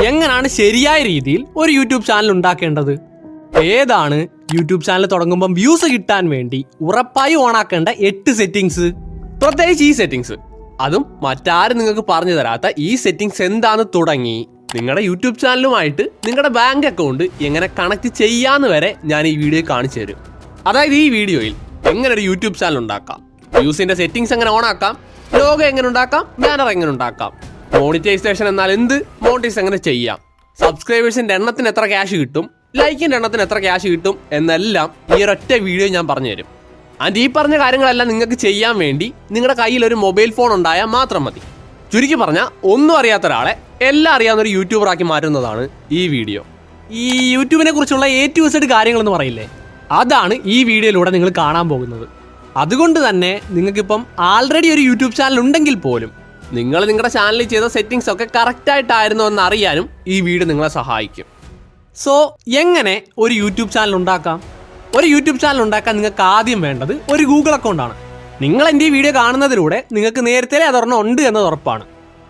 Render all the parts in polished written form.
എങ്ങനെയാണ് ശരിയായ രീതിയിൽ ഒരു യൂട്യൂബ് ചാനൽ ഉണ്ടാക്കേണ്ടത്? ഏതാണ് യൂട്യൂബ് ചാനൽ തുടങ്ങുമ്പം വ്യൂസ് കിട്ടാൻ വേണ്ടി ഉറപ്പായി ഓണാക്കേണ്ട 8 സെറ്റിങ്സ്? പ്രത്യേകിച്ച് ഈ സെറ്റിങ്സ്, അതും മറ്റാരും നിങ്ങൾക്ക് പറഞ്ഞു തരാത്ത ഈ സെറ്റിങ്സ് എന്താണെന്ന് തുടങ്ങി നിങ്ങളുടെ യൂട്യൂബ് ചാനലുമായിട്ട് നിങ്ങളുടെ ബാങ്ക് അക്കൗണ്ട് എങ്ങനെ കണക്ട് ചെയ്യാന്ന് വരെ ഞാൻ ഈ വീഡിയോ കാണിച്ചു തരും. അതായത് ഈ വീഡിയോയിൽ എങ്ങനെ ഒരു യൂട്യൂബ് ചാനൽ ഉണ്ടാക്കാം, വ്യൂസിന്റെ സെറ്റിങ്സ് എങ്ങനെ ഓണാക്കാം, ലോഗോ എങ്ങനെ ഉണ്ടാക്കാം, ബാനർ എങ്ങനെ ഉണ്ടാക്കാം, മോണിറ്റൈസേഷൻ എന്നാൽ എന്ത്, മോണിറ്റൈസ് എങ്ങനെ ചെയ്യാം, സബ്സ്ക്രൈബേഴ്സിന്റെ എണ്ണത്തിന് എത്ര ക്യാഷ് കിട്ടും, ലൈക്കിന്റെ എണ്ണത്തിന് എത്ര ക്യാഷ് കിട്ടും എന്നെല്ലാം ഈ ഒരൊറ്റ വീഡിയോ ഞാൻ പറഞ്ഞു തരും. ആൻഡ് ഈ പറഞ്ഞ കാര്യങ്ങളെല്ലാം നിങ്ങൾക്ക് ചെയ്യാൻ വേണ്ടി നിങ്ങളുടെ കയ്യിൽ ഒരു മൊബൈൽ ഫോൺ ഉണ്ടായാൽ മാത്രം മതി. ചുരുക്കി പറഞ്ഞാൽ ഒന്നും അറിയാത്ത ഒരാളെ എല്ലാം അറിയാവുന്ന ഒരു യൂട്യൂബറാക്കി മാറ്റുന്നതാണ് ഈ വീഡിയോ. ഈ യൂട്യൂബിനെ കുറിച്ചുള്ള A to Z കാര്യങ്ങളെന്ന് പറയില്ലേ, അതാണ് ഈ വീഡിയോയിലൂടെ നിങ്ങൾ കാണാൻ പോകുന്നത്. അതുകൊണ്ട് തന്നെ നിങ്ങൾക്കിപ്പം ആൾറെഡി ഒരു യൂട്യൂബ് ചാനൽ ഉണ്ടെങ്കിൽ പോലും നിങ്ങൾ നിങ്ങളുടെ ചാനലിൽ ചെയ്ത സെറ്റിങ്സ് ഒക്കെ കറക്റ്റായിട്ടായിരുന്നോ എന്ന് അറിയാനും ഈ വീഡിയോ നിങ്ങളെ സഹായിക്കും. സോ എങ്ങനെ ഒരു യൂട്യൂബ് ചാനൽ ഉണ്ടാക്കാം? ഒരു യൂട്യൂബ് ചാനൽ ഉണ്ടാക്കാൻ നിങ്ങൾക്ക് ആദ്യം വേണ്ടത് ഒരു ഗൂഗിൾ അക്കൗണ്ടാണ്. നിങ്ങൾ എൻ്റെ ഈ വീഡിയോ കാണുന്നതിലൂടെ നിങ്ങൾക്ക് നേരത്തെ അതൊരെണ്ണം ഉണ്ട് എന്നത് ഉറപ്പാണ്.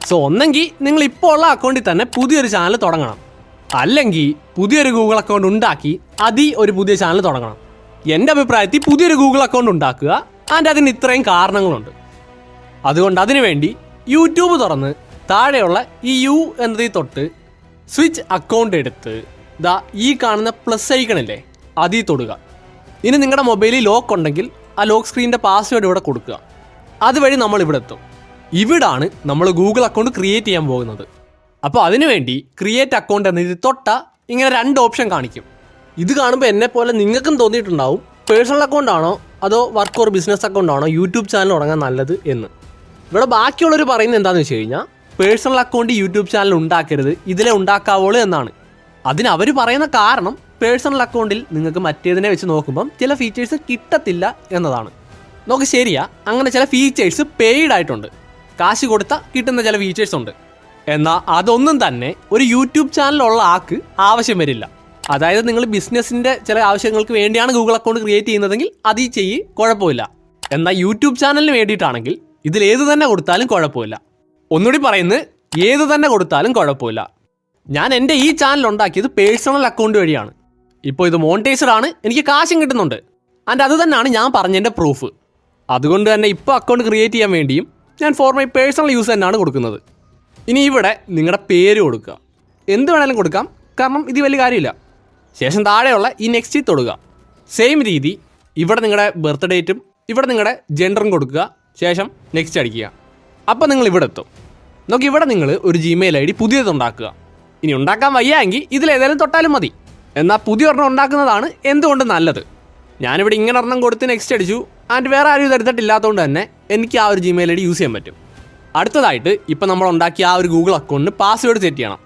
സോ ഒന്നെങ്കിൽ നിങ്ങൾ ഇപ്പോൾ ഉള്ള അക്കൗണ്ടിൽ തന്നെ പുതിയൊരു ചാനൽ തുടങ്ങണം, അല്ലെങ്കിൽ പുതിയൊരു ഗൂഗിൾ അക്കൗണ്ട് ഉണ്ടാക്കി അതിൽ ഒരു പുതിയ ചാനൽ തുടങ്ങണം. എൻ്റെ അഭിപ്രായത്തിൽ പുതിയൊരു ഗൂഗിൾ അക്കൗണ്ട് ഉണ്ടാക്കുക. ആൻഡ് അതിന് ഇത്രയും കാരണങ്ങളുണ്ട്. അതുകൊണ്ട് അതിനുവേണ്ടി യൂട്യൂബ് തുറന്ന് താഴെയുള്ള ഈ യു എന്നതിൽ തൊട്ട് സ്വിച്ച് അക്കൗണ്ട് എടുത്ത് ദാ ഈ കാണുന്ന പ്ലസ് ഐക്കണില്ലേ അതിൽ തൊടുക. ഇനി നിങ്ങളുടെ മൊബൈലിൽ ലോക്ക് ഉണ്ടെങ്കിൽ ആ ലോക്ക് സ്ക്രീനിൻ്റെ പാസ്വേഡ് ഇവിടെ കൊടുക്കുക. അതുവഴി നമ്മൾ ഇവിടെ എത്തും. ഇവിടാണ് നമ്മൾ ഗൂഗിൾ അക്കൗണ്ട് ക്രിയേറ്റ് ചെയ്യാൻ പോകുന്നത്. അപ്പോൾ അതിനുവേണ്ടി ക്രിയേറ്റ് അക്കൗണ്ട് എന്നതിൽ തൊട്ട ഇങ്ങനെ 2 ഓപ്ഷൻ കാണിക്കും. ഇത് കാണുമ്പോൾ എന്നെ പോലെ നിങ്ങൾക്കും തോന്നിയിട്ടുണ്ടാവും പേഴ്സണൽ അക്കൗണ്ട് ആണോ അതോ വർക്ക് ഓർ ബിസിനസ് അക്കൗണ്ട് ആണോ യൂട്യൂബ് ചാനൽ തുടങ്ങാൻ നല്ലത് എന്ന്. ഇവിടെ ബാക്കിയുള്ളവർ പറയുന്നത് എന്താണെന്ന് വെച്ച് കഴിഞ്ഞാൽ പേഴ്സണൽ അക്കൗണ്ട് യൂട്യൂബ് ചാനൽ ഉണ്ടാക്കരുത്, ഇതിലെ ഉണ്ടാക്കാവുള്ളൂ എന്നാണ്. അതിന് അവർ പറയുന്ന കാരണം പേഴ്സണൽ അക്കൗണ്ടിൽ നിങ്ങൾക്ക് മറ്റേതിനെ വെച്ച് നോക്കുമ്പം ചില ഫീച്ചേഴ്സ് കിട്ടത്തില്ല എന്നതാണ്. നോക്ക് ശരിയാ, അങ്ങനെ ചില ഫീച്ചേഴ്സ് പെയ്ഡ് ആയിട്ടുണ്ട്, കാശ് കൊടുത്താൽ കിട്ടുന്ന ചില ഫീച്ചേഴ്സ് ഉണ്ട്. എന്നാൽ അതൊന്നും തന്നെ ഒരു യൂട്യൂബ് ചാനലുള്ള ആൾക്ക് ആവശ്യം വരില്ല. അതായത് നിങ്ങൾ ബിസിനസ്സിൻ്റെ ചില ആവശ്യങ്ങൾക്ക് വേണ്ടിയാണ് ഗൂഗിൾ അക്കൗണ്ട് ക്രിയേറ്റ് ചെയ്യുന്നതെങ്കിൽ അത് ചെയ്യ്, കുഴപ്പമില്ല. എന്നാൽ യൂട്യൂബ് ചാനലിന് വേണ്ടിയിട്ടാണെങ്കിൽ ഇതിലേത് തന്നെ കൊടുത്താലും കുഴപ്പമില്ല. ഒന്നുകൂടി പറയുന്നത്, ഏത് തന്നെ കൊടുത്താലും കുഴപ്പമില്ല. ഞാൻ എൻ്റെ ഈ ചാനൽ ഉണ്ടാക്കിയത് പേഴ്സണൽ അക്കൗണ്ട് വഴിയാണ്. ഇപ്പോൾ ഇത് മോണിറ്റൈസ്ഡ് ആണ്, എനിക്ക് കാശും കിട്ടുന്നുണ്ട്. ആൻഡ് അത് തന്നെയാണ് ഞാൻ പറഞ്ഞതിൻ്റെ പ്രൂഫ്. അതുകൊണ്ട് തന്നെ ഇപ്പോൾ അക്കൗണ്ട് ക്രിയേറ്റ് ചെയ്യാൻ വേണ്ടിയും ഞാൻ ഫോർ മൈ പേഴ്സണൽ യൂസ് തന്നെയാണ് കൊടുക്കുന്നത്. ഇനി ഇവിടെ നിങ്ങളുടെ പേര് കൊടുക്കുക, എന്ത് വേണമെങ്കിലും കൊടുക്കാം, കാരണം ഇത് വലിയ കാര്യമില്ല. ശേഷം താഴെയുള്ള ഈ നെക്സ്റ്റ് തൊടുക. സെയിം രീതി ഇവിടെ നിങ്ങളുടെ ബർത്ത് ഡേറ്റും ഇവിടെ നിങ്ങളുടെ ജെൻഡറും കൊടുക്കുക. ശേഷം നെക്സ്റ്റ് അടിക്കുക. അപ്പോൾ നിങ്ങൾ ഇവിടെ എത്തും. നോക്കി ഇവിടെ നിങ്ങൾ ഒരു Gmail ID പുതിയതുണ്ടാക്കുക. ഇനി ഉണ്ടാക്കാൻ വയ്യാമെങ്കിൽ ഇതിലേതായാലും തൊട്ടാലും മതി. എന്നാൽ പുതിയ ഒരെണ്ണം ഉണ്ടാക്കുന്നതാണ് എന്തുകൊണ്ട് നല്ലത്. ഞാനിവിടെ ഇങ്ങനെ ഒരെണ്ണം കൊടുത്ത് നെക്സ്റ്റ് അടിച്ചു. ആൻഡ് വേറെ ആരും ഇതെടുത്തിട്ടില്ലാത്തതുകൊണ്ട് തന്നെ എനിക്ക് ആ ഒരു Gmail ID യൂസ് ചെയ്യാൻ പറ്റും. അടുത്തതായിട്ട് ഇപ്പം നമ്മൾ ഉണ്ടാക്കിയ ആ ഒരു ഗൂഗിൾ അക്കൗണ്ടിന് പാസ്വേഡ് സെറ്റ് ചെയ്യണം.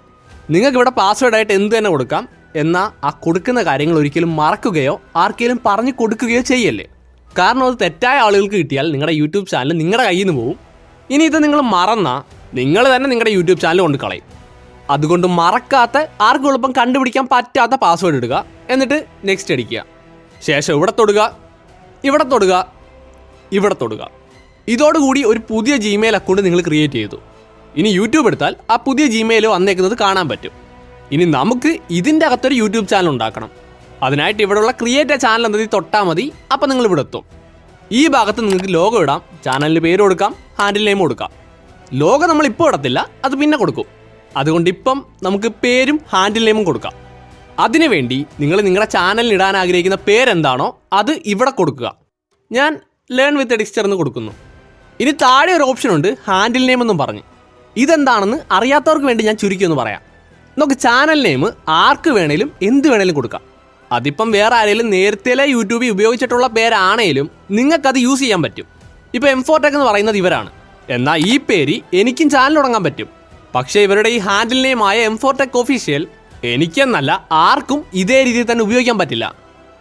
നിങ്ങൾക്ക് ഇവിടെ പാസ്വേഡായിട്ട് എന്ത് തന്നെ കൊടുക്കാം. എന്നാൽ ആ കൊടുക്കുന്ന കാര്യങ്ങൾ ഒരിക്കലും മറക്കുകയോ ആർക്കെങ്കിലും പറഞ്ഞു കൊടുക്കുകയോ ചെയ്യല്ലേ. കാരണം അത് തെറ്റായ ആളുകൾക്ക് കിട്ടിയാൽ നിങ്ങളുടെ യൂട്യൂബ് ചാനൽ നിങ്ങളുടെ കയ്യിൽ നിന്ന് പോകും. ഇനി ഇത് നിങ്ങൾ മറന്നാൽ നിങ്ങൾ തന്നെ നിങ്ങളുടെ യൂട്യൂബ് ചാനൽ കൊണ്ട് കളയും. അതുകൊണ്ട് മറക്കാത്ത, ആർക്കും എളുപ്പം കണ്ടുപിടിക്കാൻ പറ്റാത്ത പാസ്വേഡ് ഇടുക. എന്നിട്ട് നെക്സ്റ്റ് അടിക്കുക. ശേഷം ഇവിടെ തൊടുക, ഇവിടെ തൊടുക, ഇവിടെ തൊടുക. ഇതോടുകൂടി ഒരു പുതിയ Gmail അക്കൗണ്ട് നിങ്ങൾ ക്രിയേറ്റ് ചെയ്തു. ഇനി യൂട്യൂബ് എടുത്താൽ ആ പുതിയ Gmail വന്നേക്കുന്നത് കാണാൻ പറ്റും. ഇനി നമുക്ക് ഇതിൻ്റെ അകത്തൊരു യൂട്യൂബ് ചാനൽ ഉണ്ടാക്കണം. അതിനായിട്ട് ഇവിടെയുള്ള ക്രിയേറ്റ് എ ചാനൽ എന്നതിൽ തൊട്ടാൽ മതി. അപ്പോൾ നിങ്ങൾ ഇവിടെ എത്തും. ഈ ഭാഗത്ത് നിങ്ങൾക്ക് ലോഗോ ഇടാം, ചാനലിന് പേര് കൊടുക്കാം, ഹാൻഡിൽ നെയിം കൊടുക്കാം. ലോഗോ നമ്മൾ ഇപ്പോൾ ഇടത്തില്ല, അത് പിന്നെ കൊടുക്കും. അതുകൊണ്ട് ഇപ്പം നമുക്ക് പേരും ഹാൻഡിൽ നെയിമും കൊടുക്കാം. അതിനുവേണ്ടി നിങ്ങൾ നിങ്ങളുടെ ചാനലിന് ഇടാൻ ആഗ്രഹിക്കുന്ന പേരെന്താണോ അത് ഇവിടെ കൊടുക്കുക. ഞാൻ ലേൺ വിത്ത് എഡിക്സ്റ്റർ എന്ന് കൊടുക്കുന്നു. ഇനി താഴെ ഒരു ഓപ്ഷൻ ഉണ്ട്, ഹാൻഡിൽ നെയിം എന്നും പറഞ്ഞ്. ഇതെന്താണെന്ന് അറിയാത്തവർക്ക് വേണ്ടി ഞാൻ ചുരുക്കി ഒന്ന് പറയാം. നമുക്ക് ചാനൽ നെയിം ആർക്ക് വേണേലും എന്ത് വേണേലും കൊടുക്കാം. അതിപ്പം വേറെ ആരെങ്കിലും നേരത്തെ യൂട്യൂബിൽ ഉപയോഗിച്ചിട്ടുള്ള പേരാണേലും നിങ്ങൾക്കത് യൂസ് ചെയ്യാൻ പറ്റും. ഇപ്പോൾ M4Tech എന്ന് പറയുന്നത് ഇവരാണ്. എന്നാൽ ഈ പേര് എനിക്കും ചാനൽ തുടങ്ങാൻ പറ്റും. പക്ഷേ ഇവരുടെ ഈ ഹാൻഡിൽ നെയിമായ M4Tech ഒഫീഷ്യൽ എനിക്കെന്നല്ല ആർക്കും ഇതേ രീതിയിൽ തന്നെ ഉപയോഗിക്കാൻ പറ്റില്ല.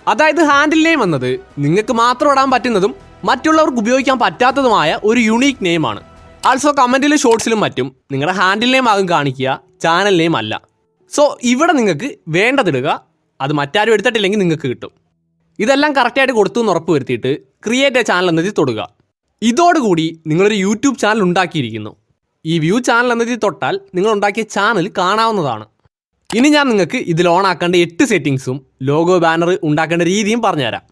അതായത് ഹാൻഡിൽ നെയിം എന്നത് നിങ്ങൾക്ക് മാത്രം ഇടാൻ പറ്റുന്നതും മറ്റുള്ളവർക്ക് ഉപയോഗിക്കാൻ പറ്റാത്തതുമായ ഒരു യുണീക്ക് നെയിമാണ്. ആൾസോ കമൻറ്റിലും ഷോർട്സിലും മറ്റും നിങ്ങളുടെ ഹാൻഡിൽ നെയിം ആകും കാണിക്കുക, ചാനൽ നെയിം അല്ല. സോ ഇവിടെ നിങ്ങൾക്ക് വേണ്ടതിടുക. അത് മറ്റാരും എടുത്തിട്ടില്ലെങ്കിൽ നിങ്ങൾക്ക് കിട്ടും. ഇതെല്ലാം കറക്റ്റായിട്ട് കൊടുത്തു എന്ന് ഉറപ്പ് വരുത്തിയിട്ട് ക്രിയേറ്റ് എ ചാനൽ എന്നതിൽ തൊടുക. ഇതോടുകൂടി നിങ്ങളൊരു യൂട്യൂബ് ചാനൽ ഉണ്ടാക്കിയിരിക്കുന്നു. ഈ വ്യൂ ചാനൽ എന്നതിൽ തൊട്ടാൽ നിങ്ങൾ ഉണ്ടാക്കിയ ചാനൽ കാണാവുന്നതാണ്. ഇനി ഞാൻ നിങ്ങൾക്ക് ഇതിൽ ഓൺ ആക്കേണ്ട 8 സെറ്റിങ്സും ലോഗോ ബാനർ ഉണ്ടാക്കേണ്ട രീതിയും പറഞ്ഞുതരാം.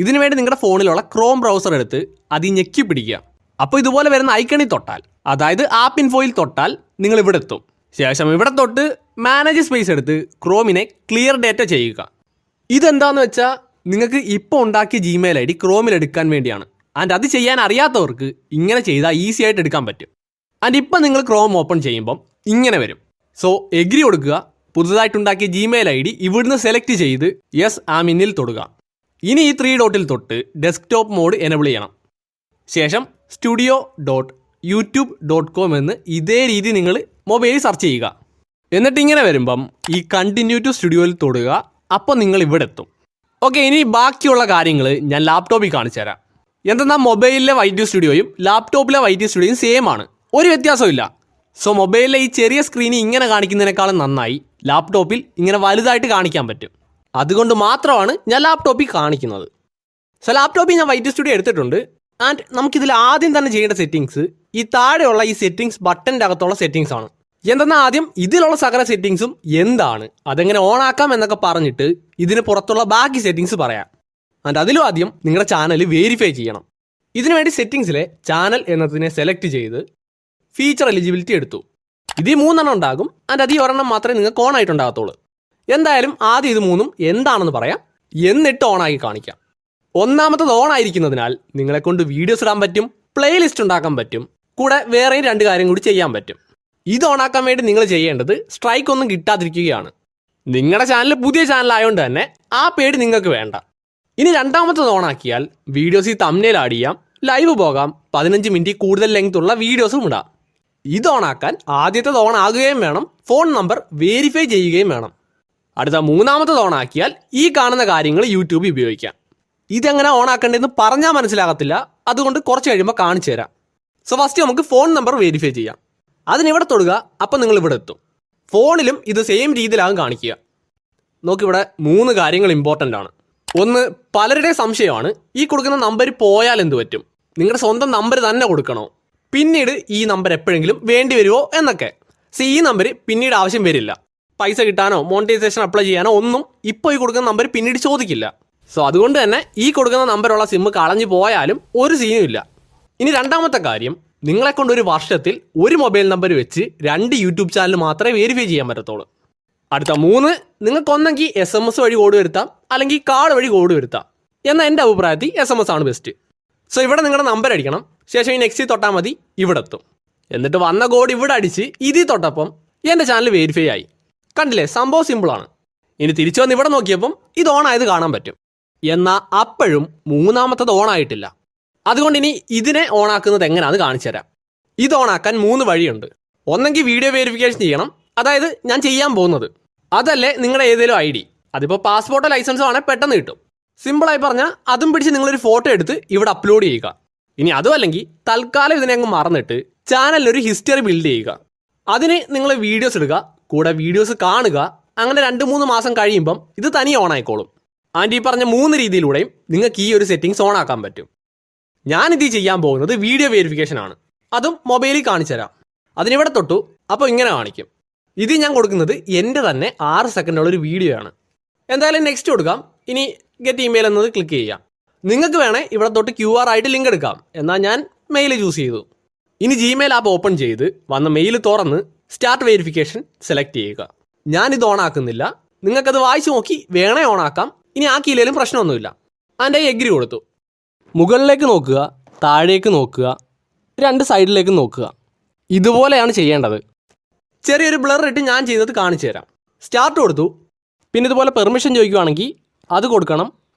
ഇതിനു വേണ്ടി നിങ്ങളുടെ ഫോണിലുള്ള ക്രോം ബ്രൗസർ എടുത്ത് അതിൽ ഞെക്കി പിടിക്കുക. അപ്പോൾ ഇതുപോലെ വരുന്ന ഐക്കണിൽ തൊട്ടാൽ, അതായത് ആപ്പ് ഇൻഫോയിൽ തൊട്ടാൽ നിങ്ങൾ ഇവിടെ എത്തും. ശേഷം ഇവിടെ തൊട്ട് മാനേജ് സ്പേസ് എടുത്ത് ക്രോമിനെ ക്ലിയർ ഡേറ്റ ചെയ്യുക. ഇതെന്താണെന്ന് വെച്ചാൽ നിങ്ങൾക്ക് ഇപ്പോൾ ഉണ്ടാക്കിയ ജിമെയിൽ ID ക്രോമിൽ എടുക്കാൻ വേണ്ടിയാണ്. ആൻഡ് അത് ചെയ്യാൻ അറിയാത്തവർക്ക് ഇങ്ങനെ ചെയ്താൽ ഈസി ആയിട്ട് എടുക്കാൻ പറ്റും. ആൻഡ് ഇപ്പം നിങ്ങൾ ക്രോം ഓപ്പൺ ചെയ്യുമ്പം ഇങ്ങനെ വരും. സോ എഗ്രി കൊടുക്കുക. പുതുതായിട്ടുണ്ടാക്കിയ ജിമെയിൽ ID ഇവിടുന്ന് സെലക്ട് ചെയ്ത് യെസ് ആം ഇന്നിൽ തൊടുക. ഇനി ഈ 3 ഡോട്ടിൽ തൊട്ട് ഡെസ്ക്ടോപ്പ് മോഡ് എനേബിൾ ചെയ്യണം. ശേഷം studio.youtube.com എന്ന് ഇതേ രീതി നിങ്ങൾ മൊബൈലിൽ സെർച്ച് ചെയ്യുക. എന്നിട്ട് ഇങ്ങനെ വരുമ്പം ഈ കണ്ടിന്യൂ ടു സ്റ്റുഡിയോയിൽ തൊടുക. അപ്പോൾ നിങ്ങൾ ഇവിടെ എത്തും. ഓക്കെ, ഇനി ബാക്കിയുള്ള കാര്യങ്ങൾ ഞാൻ ലാപ്ടോപ്പിൽ കാണിച്ചു തരാം. എന്തെന്നാൽ മൊബൈലിലെ വൈറ്റ് സ്റ്റുഡിയോയും ലാപ്ടോപ്പിലെ വൈറ്റ് സ്റ്റുഡിയോയും സെയിം ആണ്, ഒരു വ്യത്യാസമില്ല. സോ മൊബൈലിലെ ഈ ചെറിയ സ്ക്രീനിൽ ഇങ്ങനെ കാണിക്കുന്നതിനേക്കാളും നന്നായി ലാപ്ടോപ്പിൽ ഇങ്ങനെ വലുതായിട്ട് കാണിക്കാൻ പറ്റും. അതുകൊണ്ട് മാത്രമാണ് ഞാൻ ലാപ്ടോപ്പിൽ കാണിക്കുന്നത്. സോ ലാപ്ടോപ്പിൽ ഞാൻ വൈറ്റ് സ്റ്റുഡിയോ എടുത്തിട്ടുണ്ട്. ആൻഡ് നമുക്കിതിൽ ആദ്യം തന്നെ ചെയ്യേണ്ട സെറ്റിങ്സ് ഈ താഴെയുള്ള ഈ സെറ്റിങ്സ് ബട്ടൻ്റെ അകത്തുള്ള സെറ്റിങ്സ് ആണ്. എന്തെന്നാൽ ആദ്യം ഇതിലുള്ള സകല സെറ്റിങ്സും എന്താണ്, അതെങ്ങനെ ഓൺ ആക്കാം എന്നൊക്കെ പറഞ്ഞിട്ട് ഇതിന് പുറത്തുള്ള ബാക്കി സെറ്റിങ്സ് പറയാം. ആൻഡ് അതിലും ആദ്യം നിങ്ങളുടെ ചാനൽ വെരിഫൈ ചെയ്യണം. ഇതിനുവേണ്ടി സെറ്റിങ്സിലെ ചാനൽ എന്നതിനെ സെലക്ട് ചെയ്ത് ഫീച്ചർ എലിജിബിലിറ്റി എടുത്തു. ഇതിൽ 3 ഉണ്ടാകും. ആൻഡ് അതിൽ ഒരെണ്ണം മാത്രമേ നിങ്ങൾക്ക് ഓൺ ആയിട്ടുണ്ടാകത്തുള്ളൂ. എന്തായാലും ആദ്യം ഇത് 3 എന്താണെന്ന് പറയാം, എന്നിട്ട് ഓണാക്കി കാണിക്കാം. ഒന്നാമത്തത് ഓൺ ആയിരിക്കുന്നതിനാൽ നിങ്ങളെ കൊണ്ട് വീഡിയോസ് ഇടാൻ പറ്റും, പ്ലേലിസ്റ്റ് ഉണ്ടാക്കാൻ പറ്റും, കൂടെ വേറെയും 2 കാര്യം കൂടി ചെയ്യാൻ പറ്റും. ഇത് ഓണാക്കാൻ വേണ്ടി നിങ്ങൾ ചെയ്യേണ്ടത് സ്ട്രൈക്ക് ഒന്നും കിട്ടാതിരിക്കുകയാണ്. നിങ്ങളുടെ ചാനൽ പുതിയ ചാനലായതുകൊണ്ട് തന്നെ ആ പേടി നിങ്ങൾക്ക് വേണ്ട. ഇനി രണ്ടാമത്തത് ഓണാക്കിയാൽ വീഡിയോസ് ഈ തംബ്നെയിൽ ആഡ് ചെയ്യാം, ലൈവ് പോകാം, 15 മിനിറ്റ് കൂടുതൽ ലെങ്ത് ഉള്ള വീഡിയോസും ഇടാം. ഇത് ഓണാക്കാൻ ആദ്യത്തേത് ഓൺ ആകുകയും വേണം, ഫോൺ നമ്പർ വെരിഫൈ ചെയ്യുകയും വേണം. അടുത്ത 3ാമത്തത് ഓണാക്കിയാൽ ഈ കാണുന്ന കാര്യങ്ങൾ യൂട്യൂബിൽ ഉപയോഗിക്കാം. ഇതെങ്ങനെ ഓണാക്കേണ്ടതെന്ന് പറഞ്ഞാൽ മനസ്സിലാകത്തില്ല, അതുകൊണ്ട് കുറച്ച് കഴിയുമ്പോൾ കാണിച്ചു തരാം. സോ ഫസ്റ്റ് നമുക്ക് ഫോൺ നമ്പർ വെരിഫൈ ചെയ്യാം. അതിനിവിടെ തൊടുക. അപ്പം നിങ്ങൾ ഇവിടെ എത്തും. ഫോണിലും ഇത് സെയിം രീതിയിലാകും കാണിക്കുക. നോക്കിവിടെ 3 കാര്യങ്ങൾ ഇമ്പോർട്ടൻ്റ് ആണ്. ഒന്ന്, പലരുടെയും സംശയമാണ് ഈ കൊടുക്കുന്ന നമ്പർ പോയാൽ എന്ത് പറ്റും, നിങ്ങളുടെ സ്വന്തം നമ്പർ തന്നെ കൊടുക്കണോ, പിന്നീട് ഈ നമ്പർ എപ്പോഴെങ്കിലും വേണ്ടി വരുമോ എന്നൊക്കെ. സോ ഈ നമ്പർ പിന്നീട് ആവശ്യം വരില്ല. പൈസ കിട്ടാനോ മോണിറ്റൈസേഷൻ അപ്ലൈ ചെയ്യാനോ ഒന്നും ഇപ്പോൾ ഈ കൊടുക്കുന്ന നമ്പർ പിന്നീട് ചോദിക്കില്ല. സോ അതുകൊണ്ട് തന്നെ ഈ കൊടുക്കുന്ന നമ്പറുള്ള സിമ്മ് കളഞ്ഞു പോയാലും ഒരു സീനും ഇല്ല. ഇനി രണ്ടാമത്തെ കാര്യം, നിങ്ങളെ കൊണ്ട് ഒരു വർഷത്തിൽ ഒരു മൊബൈൽ നമ്പർ വെച്ച് 2 യൂട്യൂബ് ചാനൽ മാത്രമേ വെരിഫൈ ചെയ്യാൻ പറ്റത്തുള്ളൂ. അടുത്ത 3, നിങ്ങൾക്കൊന്നെങ്കിൽ SMS വഴി കോഡ് വരുത്താം, അല്ലെങ്കിൽ കാർഡ് വഴി കോഡ് വരുത്താം. എന്നാൽ എൻ്റെ അഭിപ്രായത്തിൽ SMS ആണ് ബെസ്റ്റ്. സോ ഇവിടെ നിങ്ങളുടെ നമ്പർ അടിക്കണം. ശേഷം ഈ നെക്സ്റ്റ് തൊട്ടാൽ മതി, ഇവിടെ എത്തും. എന്നിട്ട് വന്ന കോഡ് ഇവിടെ അടിച്ച് ഇതിൽ തൊട്ടപ്പം എൻ്റെ ചാനൽ വെരിഫൈ ആയി. കണ്ടില്ലേ, സംഭവം സിമ്പിളാണ്. ഇനി തിരിച്ചു വന്ന് ഇവിടെ നോക്കിയപ്പം ഇത് ഓണായത് കാണാൻ പറ്റും. എന്നാൽ അപ്പോഴും 3ാമത്തത് ഓണായിട്ടില്ല. അതുകൊണ്ട് ഇനി ഇതിനെ ഓണാക്കുന്നത് എങ്ങനെയാണെന്ന് കാണിച്ചു തരാം. ഇത് ഓണാക്കാൻ 3 വഴിയുണ്ട്. ഒന്നെങ്കിൽ വീഡിയോ വെരിഫിക്കേഷൻ ചെയ്യണം, അതായത് ഞാൻ ചെയ്യാൻ പോകുന്നത്. അതല്ലേ നിങ്ങളുടെ ഏതെങ്കിലും ID, അതിപ്പോൾ പാസ്പോർട്ടോ ലൈസൻസോ ആണെങ്കിൽ പെട്ടെന്ന് കിട്ടും. സിമ്പിളായി പറഞ്ഞാൽ അതും പിടിച്ച് നിങ്ങളൊരു ഫോട്ടോ എടുത്ത് ഇവിടെ അപ്ലോഡ് ചെയ്യുക. ഇനി അതും അല്ലെങ്കിൽ തൽക്കാലം ഇതിനെ അങ്ങ് മറന്നിട്ട് ചാനലിലൊരു ഹിസ്റ്ററി ബിൽഡ് ചെയ്യുക. അതിന് നിങ്ങൾ വീഡിയോസ് ഇടുക, കൂടെ വീഡിയോസ് കാണുക. അങ്ങനെ 2-3 മാസം കഴിയുമ്പം ഇത് തനിയെ ഓണായിക്കോളും. ആൻഡ് ഈ പറഞ്ഞ 3 രീതിയിലൂടെയും നിങ്ങൾക്ക് ഈ ഒരു സെറ്റിങ്സ് ഓണാക്കാൻ പറ്റും. ഞാനിത് ചെയ്യാൻ പോകുന്നത് വീഡിയോ വെരിഫിക്കേഷൻ ആണ്, അതും മൊബൈലിൽ കാണിച്ചു തരാം. അതിനിവിടെ തൊട്ടു. അപ്പോൾ ഇങ്ങനെ കാണിക്കും. ഇത് ഞാൻ കൊടുക്കുന്നത് എൻ്റെ തന്നെ 6 സെക്കൻഡുള്ളൊരു വീഡിയോ ആണ്. എന്തായാലും നെക്സ്റ്റ് കൊടുക്കാം. ഇനി ഗെറ്റ് ഇമെയിൽ എന്നത് ക്ലിക്ക് ചെയ്യാം. നിങ്ങൾക്ക് വേണേൽ ഇവിടെ തൊട്ട് QR ആയിട്ട് ലിങ്ക് എടുക്കാം. എന്നാൽ ഞാൻ മെയിൽ ചൂസ് ചെയ്തു. ഇനി ജിമെയിൽ ആപ്പ് ഓപ്പൺ ചെയ്ത് വന്ന മെയിൽ തുറന്ന് സ്റ്റാർട്ട് വെരിഫിക്കേഷൻ സെലക്ട് ചെയ്യുക. ഞാനിത് ഓണാക്കുന്നില്ല, നിങ്ങൾക്കത് വായിച്ച് നോക്കി വേണേ ഓണാക്കാം. ഇനി ആക്കിയില്ലേലും പ്രശ്നമൊന്നുമില്ല. അതിൻ്റെ എഗ്രി കൊടുത്തു. മുകളിലേക്ക് നോക്കുക, താഴേക്ക് നോക്കുക, 2 സൈഡിലേക്ക് നോക്കുക. ഇതുപോലെയാണ് ചെയ്യേണ്ടത്. ചെറിയൊരു ബ്ലർ ഇട്ട് ഞാൻ ചെയ്തത് കാണിച്ചു തരാം. സ്റ്റാർട്ട് കൊടുത്തു. പിന്നെ ഇതുപോലെ പെർമിഷൻ ചോദിക്കുകയാണെങ്കിൽ അത് കൊടുക്കണം.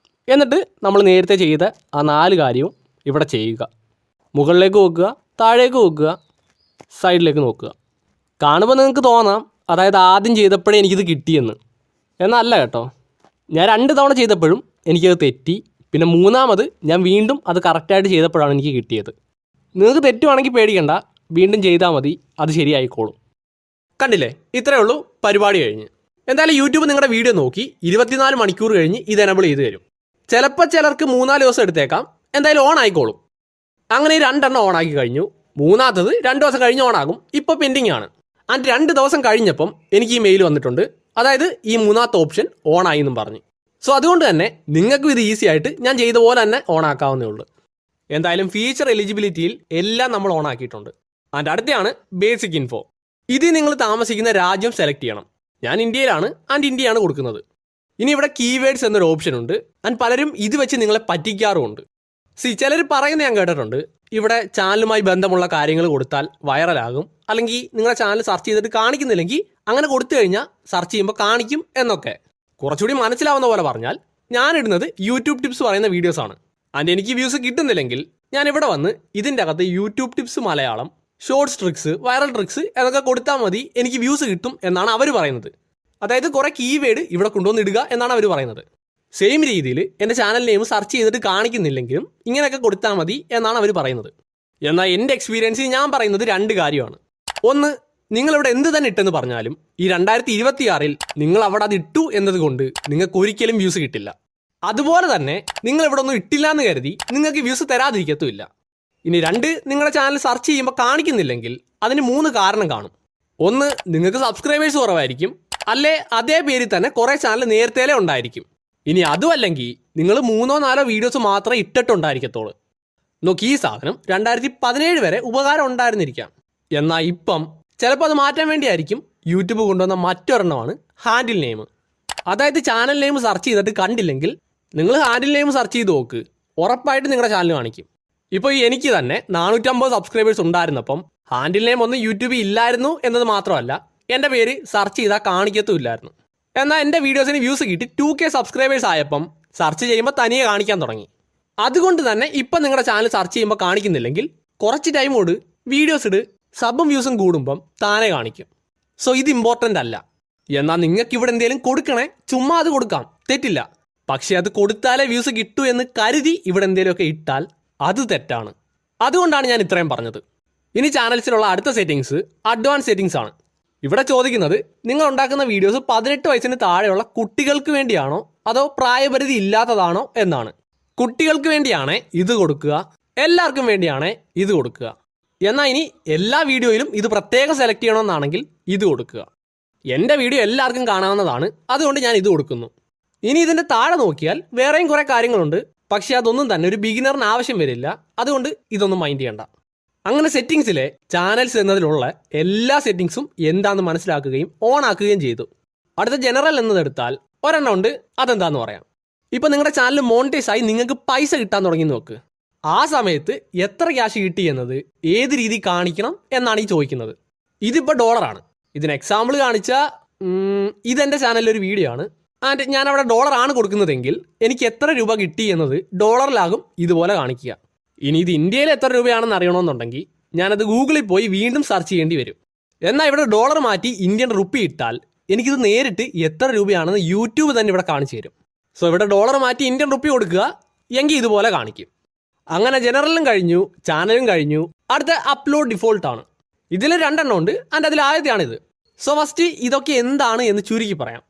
എന്നിട്ട് നമ്മൾ നേരത്തെ ചെയ്ത ആ 4 കാര്യവും ഇവിടെ ചെയ്യുക. മുകളിലേക്ക് നോക്കുക, താഴേക്ക് നോക്കുക, സൈഡിലേക്ക് നോക്കുക. കാണുമ്പോൾ നിങ്ങൾക്ക് തോന്നാം അതായത് ആദ്യം ചെയ്തപ്പോഴേ എനിക്കിത് കിട്ടിയെന്ന്. എന്നല്ല കേട്ടോ, ഞാൻ 2 തവണ ചെയ്തപ്പോഴും എനിക്കത് തെറ്റി. പിന്നെ 3ാമത് ഞാൻ വീണ്ടും അത് കറക്റ്റായിട്ട് ചെയ്തപ്പോഴാണ് എനിക്ക് കിട്ടിയത്. നിങ്ങൾക്ക് തെറ്റുവാണെങ്കിൽ പേടിക്കണ്ട, വീണ്ടും ചെയ്താൽ മതി, അത് ശരിയായിക്കോളും. കണ്ടില്ലേ, ഇത്രയേ ഉള്ളൂ, പരിപാടി കഴിഞ്ഞ്. എന്തായാലും യൂട്യൂബ് നിങ്ങളുടെ വീഡിയോ നോക്കി 24 മണിക്കൂർ കഴിഞ്ഞ് ഇത് എനേബിൾ ചെയ്ത് തരും. ചിലപ്പോൾ ചിലർക്ക് 3-4 ദിവസം എടുത്തേക്കാം. എന്തായാലും ഓൺ ആയിക്കോളും. അങ്ങനെ 2 ഓൺ ആക്കി കഴിഞ്ഞു. 3ാമത്തത് 2 ദിവസം കഴിഞ്ഞ് ഓണാകും. ഇപ്പോൾ പെൻഡിങ് ആണ്. ആൻഡ് 2 ദിവസം കഴിഞ്ഞപ്പം എനിക്ക് ഈ മെയിൽ വന്നിട്ടുണ്ട്. അതായത് ഈ മൂന്നാമത്തെ ഓപ്ഷൻ ഓൺ ആയി എന്നും പറഞ്ഞു. സോ അതുകൊണ്ട് തന്നെ നിങ്ങൾക്കും ഇത് ഈസി ആയിട്ട് ഞാൻ ചെയ്ത പോലെ തന്നെ ഓൺ ആക്കാവുന്നേ ഉള്ളൂ. എന്തായാലും ഫീച്ചർ എലിജിബിലിറ്റിയിൽ എല്ലാം നമ്മൾ ഓൺ ആക്കിയിട്ടുണ്ട്. അതിൻ്റെ അടുത്താണ് ബേസിക് ഇൻഫോ. ഇത് നിങ്ങൾ താമസിക്കുന്ന രാജ്യം സെലക്ട് ചെയ്യണം. ഞാൻ ഇന്ത്യയിലാണ് ആൻഡ് ഇന്ത്യയാണ് കൊടുക്കുന്നത്. ഇനി ഇവിടെ കീവേഡ്സ് എന്നൊരു ഓപ്ഷൻ ഉണ്ട്. ആൻഡ് പലരും ഇത് വെച്ച് നിങ്ങളെ പറ്റിക്കാറുമുണ്ട്. ചിലർ പറയുന്നത് ഞാൻ കേട്ടിട്ടുണ്ട്, ഇവിടെ ചാനലുമായി ബന്ധമുള്ള കാര്യങ്ങൾ കൊടുത്താൽ വൈറലാകും, അല്ലെങ്കിൽ നിങ്ങളുടെ ചാനൽ സെർച്ച് ചെയ്തിട്ട് കാണിക്കുന്നില്ലെങ്കിൽ അങ്ങനെ കൊടുത്തു കഴിഞ്ഞാൽ സെർച്ച് ചെയ്യുമ്പോൾ കാണിക്കും എന്നൊക്കെ. കുറച്ചുകൂടി മനസ്സിലാവുന്ന പോലെ പറഞ്ഞാൽ ഞാനിടുന്നത് യൂട്യൂബ് ടിപ്സ് പറയുന്ന വീഡിയോസാണ്. ആൻഡ് എനിക്ക് വ്യൂസ് കിട്ടുന്നില്ലെങ്കിൽ ഞാൻ ഇവിടെ വന്ന് ഇതിൻ്റെ അകത്ത് YouTube tips Malayalam, shorts tricks, viral tricks എന്നൊക്കെ കൊടുത്താൽ മതി എനിക്ക് വ്യൂസ് കിട്ടും എന്നാണ് അവർ പറയുന്നത്. അതായത് കുറേ കീവേഡ് ഇവിടെ കൊണ്ടുവന്നിടുക എന്നാണ് അവർ പറയുന്നത്. സെയിം രീതിയിൽ എൻ്റെ ചാനൽ നെയിം സെർച്ച് ചെയ്തിട്ട് കാണിക്കുന്നില്ലെങ്കിലും ഇങ്ങനെയൊക്കെ കൊടുത്താൽ മതി എന്നാണ് അവർ പറയുന്നത്. എന്നാൽ എൻ്റെ എക്സ്പീരിയൻസിൽ ഞാൻ പറയുന്നത് രണ്ട് കാര്യമാണ്. ഒന്ന്, നിങ്ങളിവിടെ എന്ത് തന്നെ ഇട്ടെന്ന് പറഞ്ഞാലും ഈ 2026 നിങ്ങൾ അവിടെ അത് ഇട്ടു എന്നതുകൊണ്ട് നിങ്ങൾക്ക് ഒരിക്കലും വ്യൂസ് കിട്ടില്ല. അതുപോലെ തന്നെ നിങ്ങൾ ഇവിടെ ഒന്നും ഇട്ടില്ല എന്ന് കരുതി നിങ്ങൾക്ക് വ്യൂസ് തരാതിരിക്കത്തുമില്ല. ഇനി രണ്ട്, നിങ്ങളുടെ ചാനൽ സെർച്ച് ചെയ്യുമ്പോൾ കാണിക്കുന്നില്ലെങ്കിൽ അതിന് 3 കാരണം കാണും. ഒന്ന്, നിങ്ങൾക്ക് സബ്സ്ക്രൈബേഴ്സ് കുറവായിരിക്കും, അല്ലേ അതേ പേരിൽ തന്നെ കുറേ ചാനൽ നേരത്തേലേ ഉണ്ടായിരിക്കും. ഇനി അതുമല്ലെങ്കിൽ നിങ്ങൾ 3-4 വീഡിയോസ് മാത്രമേ ഇട്ടിട്ടുണ്ടായിരിക്കത്തുള്ളൂ. നോക്കി, ഈ സാധനം 2017 വരെ ഉപകാരം ഉണ്ടായിരുന്നിരിക്കാം. എന്നാൽ ഇപ്പം ചിലപ്പോൾ അത് മാറ്റാൻ വേണ്ടിയായിരിക്കും യൂട്യൂബ് കൊണ്ടുവന്ന മറ്റൊരെണ്ണമാണ് ഹാൻഡിൽ നെയിം. അതായത് ചാനൽ നെയിം സെർച്ച് ചെയ്തിട്ട് കണ്ടില്ലെങ്കിൽ നിങ്ങൾ ഹാൻഡിൽ നെയിം സെർച്ച് ചെയ്ത് നോക്ക്, ഉറപ്പായിട്ട് നിങ്ങളുടെ ചാനൽ കാണിക്കും. ഇപ്പോൾ എനിക്ക് തന്നെ 450 സബ്സ്ക്രൈബേഴ്സ് ഉണ്ടായിരുന്നപ്പം ഹാൻഡിൽ നെയിം ഒന്നും യൂട്യൂബിൽ ഇല്ലായിരുന്നു എന്നത് മാത്രമല്ല, എൻ്റെ പേര് സെർച്ച് ചെയ്താൽ കാണിക്കത്തുമില്ലായിരുന്നു. എന്നാൽ എൻ്റെ വീഡിയോസിന് വ്യൂസ് കിട്ടി 2K സബ്സ്ക്രൈബേഴ്സ് ആയപ്പം സെർച്ച് ചെയ്യുമ്പോൾ തനിയെ കാണിക്കാൻ തുടങ്ങി. അതുകൊണ്ട് തന്നെ ഇപ്പം നിങ്ങളുടെ ചാനൽ സെർച്ച് ചെയ്യുമ്പോൾ കാണിക്കുന്നില്ലെങ്കിൽ കുറച്ച് ടൈം കൊണ്ട് വീഡിയോസ് ഇട്, സബും വ്യൂസും കൂടുമ്പം താനെ കാണിക്കും. സോ ഇത് ഇമ്പോർട്ടൻ്റ് അല്ല. എന്നാൽ നിങ്ങൾക്ക് ഇവിടെ എന്തെങ്കിലും കൊടുക്കണേ, ചുമ്മാ അത് കൊടുക്കാം, തെറ്റില്ല. പക്ഷേ അത് കൊടുത്താലേ വ്യൂസ് കിട്ടൂ എന്ന് കരുതി ഇവിടെ എന്തെങ്കിലുമൊക്കെ ഇട്ടാൽ അത് തെറ്റാണ്. അതുകൊണ്ടാണ് ഞാൻ ഇത്രയും പറഞ്ഞത്. ഇനി ചാനൽസിലുള്ള അടുത്ത സെറ്റിങ്സ് അഡ്വാൻസ് സെറ്റിങ്സ് ആണ്. ഇവിടെ ചോദിക്കുന്നത് നിങ്ങൾ ഉണ്ടാക്കുന്ന വീഡിയോസ് 18 വയസ്സിന് താഴെയുള്ള കുട്ടികൾക്ക് വേണ്ടിയാണോ അതോ പ്രായപരിധി ഇല്ലാത്തതാണോ എന്നാണ്. കുട്ടികൾക്ക് വേണ്ടിയാണേ ഇത് കൊടുക്കുക, എല്ലാവർക്കും വേണ്ടിയാണേ ഇത് കൊടുക്കുക. എന്നാൽ ഇനി എല്ലാ വീഡിയോയിലും ഇത് പ്രത്യേകം സെലക്ട് ചെയ്യണമെന്നാണെങ്കിൽ ഇത് കൊടുക്കുക. എൻ്റെ വീഡിയോ എല്ലാവർക്കും കാണാവുന്നതാണ്, അതുകൊണ്ട് ഞാൻ ഇത് കൊടുക്കുന്നു. ഇനി ഇതിൻ്റെ താഴെ നോക്കിയാൽ വേറെയും കുറേ കാര്യങ്ങളുണ്ട്, പക്ഷേ അതൊന്നും തന്നെ ഒരു ബിഗിനറിന് ആവശ്യം വരില്ല. അതുകൊണ്ട് ഇതൊന്നും മൈൻഡ് ചെയ്യണ്ട. അങ്ങനെ സെറ്റിങ്സിലെ ചാനൽസ് എന്നതിലുള്ള എല്ലാ സെറ്റിങ്സും എന്താണെന്ന് മനസ്സിലാക്കുകയും ഓൺ ആക്കുകയും ചെയ്തു. അടുത്ത ജനറൽ എന്നതെടുത്താൽ ഒരെണ്ണം ഉണ്ട്, അതെന്താന്ന് പറയാം. ഇപ്പം നിങ്ങളുടെ ചാനൽ മോണിറ്റൈസ് ആയി നിങ്ങൾക്ക് പൈസ കിട്ടാൻ തുടങ്ങി നോക്ക്. ആ സമയത്ത് എത്ര ക്യാഷ് കിട്ടി എന്നത് ഏത് രീതി കാണിക്കണം എന്നാണ് ഈ ചോദിക്കുന്നത്. ഇതിപ്പോൾ ഡോളറാണ്. ഇതിന് എക്സാമ്പിൾ കാണിച്ചാൽ ഇതെൻ്റെ ചാനലിലൊരു വീഡിയോ ആണ്. ആൻഡ് ഞാൻ അവിടെ ഡോളറാണ് കൊടുക്കുന്നതെങ്കിൽ എനിക്ക് എത്ര രൂപ കിട്ടി എന്നത് ഡോളറിലാകും ഇതുപോലെ കാണിക്കുക. ഇനി ഇത് ഇന്ത്യയിൽ എത്ര രൂപയാണെന്ന് അറിയണമെന്നുണ്ടെങ്കിൽ ഞാനത് ഗൂഗിളിൽ പോയി വീണ്ടും സെർച്ച് ചെയ്യേണ്ടി വരും. എന്നാൽ ഇവിടെ ഡോളർ മാറ്റി ഇന്ത്യൻ റുപ്പി ഇട്ടാൽ എനിക്കിത് നേരിട്ട് എത്ര രൂപയാണെന്ന് യൂട്യൂബ് തന്നെ ഇവിടെ കാണിച്ചു തരും. സോ ഇവിടെ ഡോളർ മാറ്റി ഇന്ത്യൻ റുപ്പി കൊടുക്കുക, എങ്കിൽ ഇതുപോലെ കാണിക്കും. അങ്ങനെ ജനറലും കഴിഞ്ഞു, ചാനലും കഴിഞ്ഞു. അടുത്ത അപ്ലോഡ് ഡിഫോൾട്ട് ആണ്. ഇതിൽ 2 എണ്ണം ഉണ്ട്, ആൻഡ് അതിൽ ആദ്യത്തെയാണിത്. സോ ഫസ്റ്റ് ഇതൊക്കെ എന്താണ് എന്ന് ചുരുക്കി പറയാം.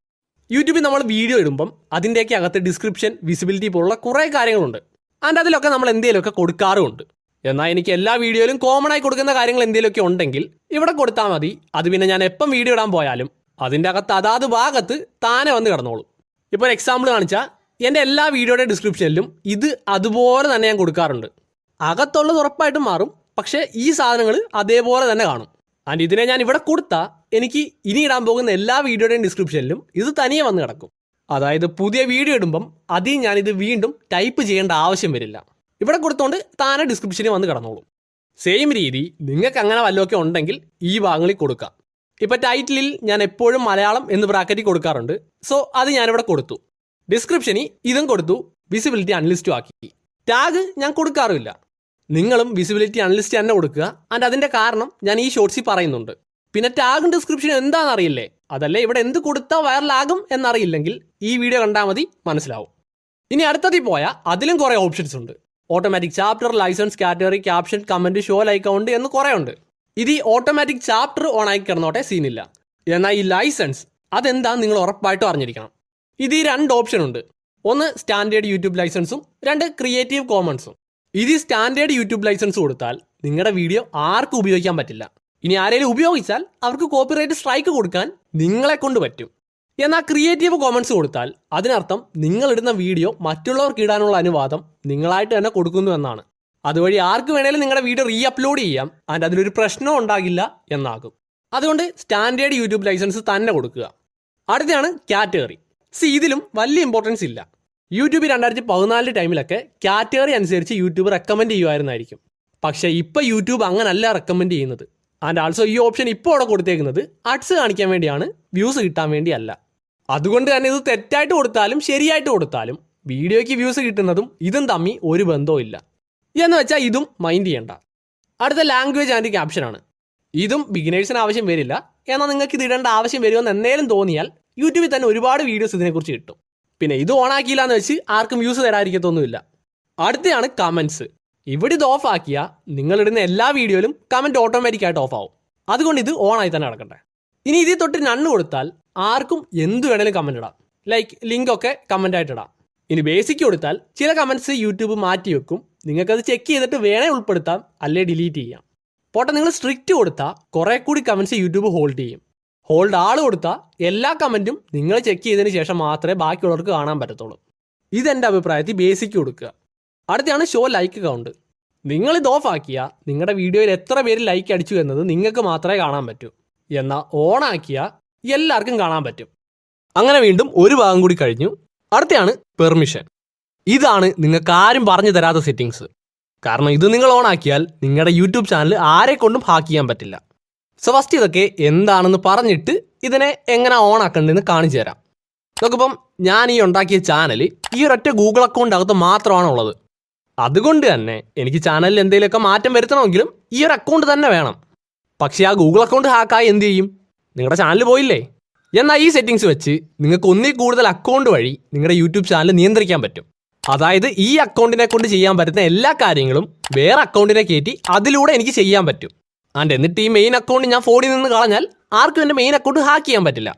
യൂട്യൂബിൽ നമ്മൾ വീഡിയോ ഇടുമ്പം അതിൻ്റെയൊക്കെ അകത്ത് ഡിസ്ക്രിപ്ഷൻ, വിസിബിലിറ്റി പോലുള്ള കുറേ കാര്യങ്ങളുണ്ട്. ആൻഡ് അതിലൊക്കെ നമ്മൾ എന്തെങ്കിലുമൊക്കെ കൊടുക്കാറുമുണ്ട്. എന്നാൽ എനിക്ക് എല്ലാ വീഡിയോയിലും കോമൺ ആയി കൊടുക്കുന്ന കാര്യങ്ങൾ എന്തെങ്കിലുമൊക്കെ ഉണ്ടെങ്കിൽ ഇവിടെ കൊടുത്താൽ മതി. അത് പിന്നെ ഞാൻ എപ്പം വീഡിയോ ഇടാൻ പോയാലും അതിൻ്റെ അകത്ത് അതാത് ഭാഗത്ത് താനെ വന്ന് കിടന്നോളും. ഇപ്പോൾ ഒരു എക്സാമ്പിൾ കാണിച്ചാൽ എൻ്റെ എല്ലാ വീഡിയോയുടെ ഡിസ്ക്രിപ്ഷനിലും ഇത് അതുപോലെ തന്നെ ഞാൻ കൊടുക്കാറുണ്ട്. അകത്തുള്ളത് ഉറപ്പായിട്ടും മാറും, പക്ഷേ ഈ സാധനങ്ങൾ അതേപോലെ തന്നെ കാണും. ആൻഡ് ഇതിനെ ഞാൻ ഇവിടെ കൊടുത്താൽ എനിക്ക് ഇനി ഇടാൻ പോകുന്ന എല്ലാ വീഡിയോയുടെയും ഡിസ്ക്രിപ്ഷനിലും ഇത് തനിയെ വന്ന് കിടക്കും. അതായത് പുതിയ വീഡിയോ ഇടുമ്പം അതിൽ ഞാനിത് വീണ്ടും ടൈപ്പ് ചെയ്യേണ്ട ആവശ്യം വരില്ല. ഇവിടെ കൊടുത്തോണ്ട് താനെ ഡിസ്ക്രിപ്ഷനിൽ വന്ന് കിടന്നോളും. സെയിം രീതി നിങ്ങൾക്ക് അങ്ങനെ വല്ലതൊക്കെ ഉണ്ടെങ്കിൽ ഈ ഭാഗങ്ങളിൽ കൊടുക്കാം. ഇപ്പോൾ ടൈറ്റിലിൽ ഞാൻ എപ്പോഴും മലയാളം എന്ന് ബ്രാക്കറ്റിൽ കൊടുക്കാറുണ്ട്. സോ അത് ഞാനിവിടെ കൊടുത്തു. ഡിസ്ക്രിപ്ഷനിൽ ഇതും കൊടുത്തു, വിസിബിലിറ്റി അൺലിസ്റ്റും ആക്കി. ടാഗ് ഞാൻ കൊടുക്കാറുമില്ല. നിങ്ങളും വിസിബിലിറ്റി അൺലിസ്റ്റ് തന്നെ കൊടുക്കുക. ആൻഡ് അതിൻ്റെ കാരണം ഞാൻ ഈ ഷോർട്സിൽ പറയുന്നുണ്ട്. പിന്നെ ടാഗും ഡിസ്ക്രിപ്ഷനും എന്താണെന്ന് അറിയില്ലേ, അതല്ലേ ഇവിടെ എന്ത് കൊടുത്താൽ വൈറലാകും എന്നറിയില്ലെങ്കിൽ ഈ വീഡിയോ കണ്ടാൽ മതി, മനസ്സിലാവും. ഇനി അടുത്തതിൽ പോയാൽ അതിലും കുറേ ഓപ്ഷൻസ് ഉണ്ട്. Automatic chapter, license, category, caption, comment, show like count എന്ന് കുറേ ഉണ്ട്. ഇത് ഈ ഓട്ടോമാറ്റിക് ചാപ്റ്റർ ഓൺ ആക്കി കിടന്നോട്ടെ, സീനില്ല. എന്നാൽ ഈ ലൈസൻസ് അതെന്താണെന്ന് നിങ്ങൾ ഉറപ്പായിട്ടും അറിഞ്ഞിരിക്കണം. ഇത് ഈ 2 ഓപ്ഷൻ ഉണ്ട്. ഒന്ന് സ്റ്റാൻഡേർഡ് യൂട്യൂബ് ലൈസൻസും 2 ക്രിയേറ്റീവ് കോമൺസും. ഇത് സ്റ്റാൻഡേർഡ് യൂട്യൂബ് ലൈസൻസ് കൊടുത്താൽ നിങ്ങളുടെ വീഡിയോ ആർക്കും ഉപയോഗിക്കാൻ പറ്റില്ല. ഇനി ആരെങ്കിലും ഉപയോഗിച്ചാൽ അവർക്ക് കോപ്പിറൈറ്റ് സ്ട്രൈക്ക് കൊടുക്കാൻ നിങ്ങളെ കൊണ്ട് പറ്റും. എന്നാൽ ക്രിയേറ്റീവ് കോമൻസ് കൊടുത്താൽ അതിനർത്ഥം നിങ്ങളിടുന്ന വീഡിയോ മറ്റുള്ളവർക്ക് ഇടാനുള്ള അനുവാദം നിങ്ങളായിട്ട് തന്നെ കൊടുക്കുന്നു എന്നാണ്. അതുവഴി ആർക്ക് വേണേലും നിങ്ങളുടെ വീഡിയോ റീ അപ്ലോഡ് ചെയ്യാം ആൻഡ് അതിലൊരു പ്രശ്നവും ഉണ്ടാകില്ല എന്നാകും. അതുകൊണ്ട് സ്റ്റാൻഡേർഡ് യൂട്യൂബ് ലൈസൻസ് തന്നെ കൊടുക്കുക. അടുത്തതാണ് കാറ്റഗറി. ഇതിലും വലിയ ഇമ്പോർട്ടൻസ് ഇല്ല. യൂട്യൂബ് 2014 ടൈമിലൊക്കെ കാറ്റഗറി അനുസരിച്ച് യൂട്യൂബ് റെക്കമെൻഡ് ചെയ്യുമായിരുന്നായിരിക്കും. പക്ഷേ ഇപ്പോൾ യൂട്യൂബ് അങ്ങനല്ല റെക്കമെൻഡ് ചെയ്യുന്നത്. ആൻഡ് ആൾസോ ഈ ഓപ്ഷൻ ഇപ്പോൾ അവിടെ കൊടുത്തേക്കുന്നത് അഡ്സ് കാണിക്കാൻ വേണ്ടിയാണ്, വ്യൂസ് കിട്ടാൻ വേണ്ടിയല്ല. അതുകൊണ്ട് തന്നെ ഇത് തെറ്റായിട്ട് കൊടുത്താലും ശരിയായിട്ട് കൊടുത്താലും വീഡിയോയ്ക്ക് വ്യൂസ് കിട്ടുന്നതും ഇതും തമ്മിൽ ഒരു ബന്ധവും ഇല്ല. എന്ന് വെച്ചാൽ ഇതും മൈൻഡ് ചെയ്യണ്ട. അടുത്ത ലാംഗ്വേജ് ആൻഡ് ക്യാപ്ഷനാണ്. ഇതും ബിഗിനേഴ്സിന് ആവശ്യം വരില്ല. എന്നാൽ നിങ്ങൾക്ക് ഇത് ഇടേണ്ട ആവശ്യം വരുമെന്ന് എന്നേലും തോന്നിയാൽ യൂട്യൂബിൽ തന്നെ ഒരുപാട് വീഡിയോസ് ഇതിനെക്കുറിച്ച് കിട്ടും. പിന്നെ ഇത് ഓണാക്കിയില്ല എന്ന് വെച്ച് ആർക്കും വ്യൂസ് തരാതിരിക്കത്തൊന്നുമില്ല. അടുത്തയാണ് കമൻസ്. ഇവിടെ ഇത് ഓഫ് ആക്കിയാൽ നിങ്ങളിടുന്ന എല്ലാ വീഡിയോയിലും കമൻറ്റ് ഓട്ടോമാറ്റിക്കായിട്ട് ഓഫ് ആവും. അതുകൊണ്ട് ഇത് ഓണായി തന്നെ നടക്കട്ടെ. ഇനി ഇതിൽ തൊട്ട് നണ്ണ് കൊടുത്താൽ ആർക്കും എന്ത് വേണേലും കമൻറ്റ് ഇടാം. ലൈക്ക് ലിങ്കൊക്കെ കമൻറ്റായിട്ട് ഇടാം. ഇനി ബേസിക് കൊടുത്താൽ ചില കമൻറ്റ്സ് യൂട്യൂബ് മാറ്റി വെക്കും. നിങ്ങൾക്കത് ചെക്ക് ചെയ്തിട്ട് വേണേ ഉൾപ്പെടുത്താം, അല്ലേ ഡിലീറ്റ് ചെയ്യാം. പോട്ടെ, നിങ്ങൾ സ്ട്രിക്റ്റ് കൊടുത്താൽ കുറേ കൂടി കമൻറ്റ്സ് യൂട്യൂബ് ഹോൾഡ് ചെയ്യും. ഹോൾഡ് ആൾ കൊടുത്താൽ എല്ലാ കമൻറ്റും നിങ്ങൾ ചെക്ക് ചെയ്തതിന് ശേഷം മാത്രമേ ബാക്കിയുള്ളവർക്ക് കാണാൻ പറ്റത്തുള്ളൂ. ഇതെൻ്റെ അഭിപ്രായത്തിൽ ബേസിക് കൊടുക്കുക. അടുത്താണ് ഷോ ലൈക്ക് കൗണ്ട്. നിങ്ങളിത് ഓഫ് ആക്കിയാൽ നിങ്ങളുടെ വീഡിയോയിൽ എത്ര പേര് ലൈക്ക് അടിച്ചു എന്നത് നിങ്ങൾക്ക് മാത്രമേ കാണാൻ പറ്റൂ. എന്നാൽ ഓണാക്കിയാൽ എല്ലാവർക്കും കാണാൻ പറ്റും. അങ്ങനെ വീണ്ടും ഒരു ഭാഗം കൂടി കഴിഞ്ഞു. അടുത്തയാണ് പെർമിഷൻ. ഇതാണ് നിങ്ങൾക്ക് ആരും പറഞ്ഞു തരാത്ത സെറ്റിങ്സ്. കാരണം ഇത് നിങ്ങൾ ഓണാക്കിയാൽ നിങ്ങളുടെ യൂട്യൂബ് ചാനൽ ആരെ കൊണ്ടും ഹാക്ക് ചെയ്യാൻ പറ്റില്ല. സോ ഫസ്റ്റ് ഇതൊക്കെ എന്താണെന്ന് പറഞ്ഞിട്ട് ഇതിനെ എങ്ങനെ ഓണാക്കേണ്ടതെന്ന് കാണിച്ചു തരാം. നോക്കിപ്പം ഞാൻ ഈ ഉണ്ടാക്കിയ ചാനൽ ഈ ഒരൊറ്റ ഗൂഗിൾ അക്കൗണ്ട് അകത്ത് മാത്രമാണ് ഉള്ളത്. അതുകൊണ്ട് തന്നെ എനിക്ക് ചാനലിൽ എന്തെങ്കിലുമൊക്കെ മാറ്റം വരുത്തണമെങ്കിലും ഈ ഒരു അക്കൗണ്ട് തന്നെ വേണം. പക്ഷേ ആ ഗൂഗിൾ അക്കൗണ്ട് ഹാക്കായി എന്ത് ചെയ്യും? നിങ്ങളുടെ ചാനൽ പോയില്ലേ? എന്നാൽ ഈ സെറ്റിങ്സ് വെച്ച് നിങ്ങൾക്ക് ഒന്നിൽ കൂടുതൽ അക്കൗണ്ട് വഴി നിങ്ങളുടെ യൂട്യൂബ് ചാനൽ നിയന്ത്രിക്കാൻ പറ്റും. അതായത് ഈ അക്കൗണ്ടിനെ കൊണ്ട് ചെയ്യാൻ പറ്റുന്ന എല്ലാ കാര്യങ്ങളും വേറെ അക്കൗണ്ടിനെ കയറ്റി അതിലൂടെ എനിക്ക് ചെയ്യാൻ പറ്റും. ആൻഡ് എന്നിട്ട് ഈ മെയിൻ അക്കൗണ്ട് ഞാൻ ഫോണിൽ നിന്ന് കളഞ്ഞാൽ ആർക്കും എൻ്റെ മെയിൻ അക്കൗണ്ട് ഹാക്ക് ചെയ്യാൻ പറ്റില്ല.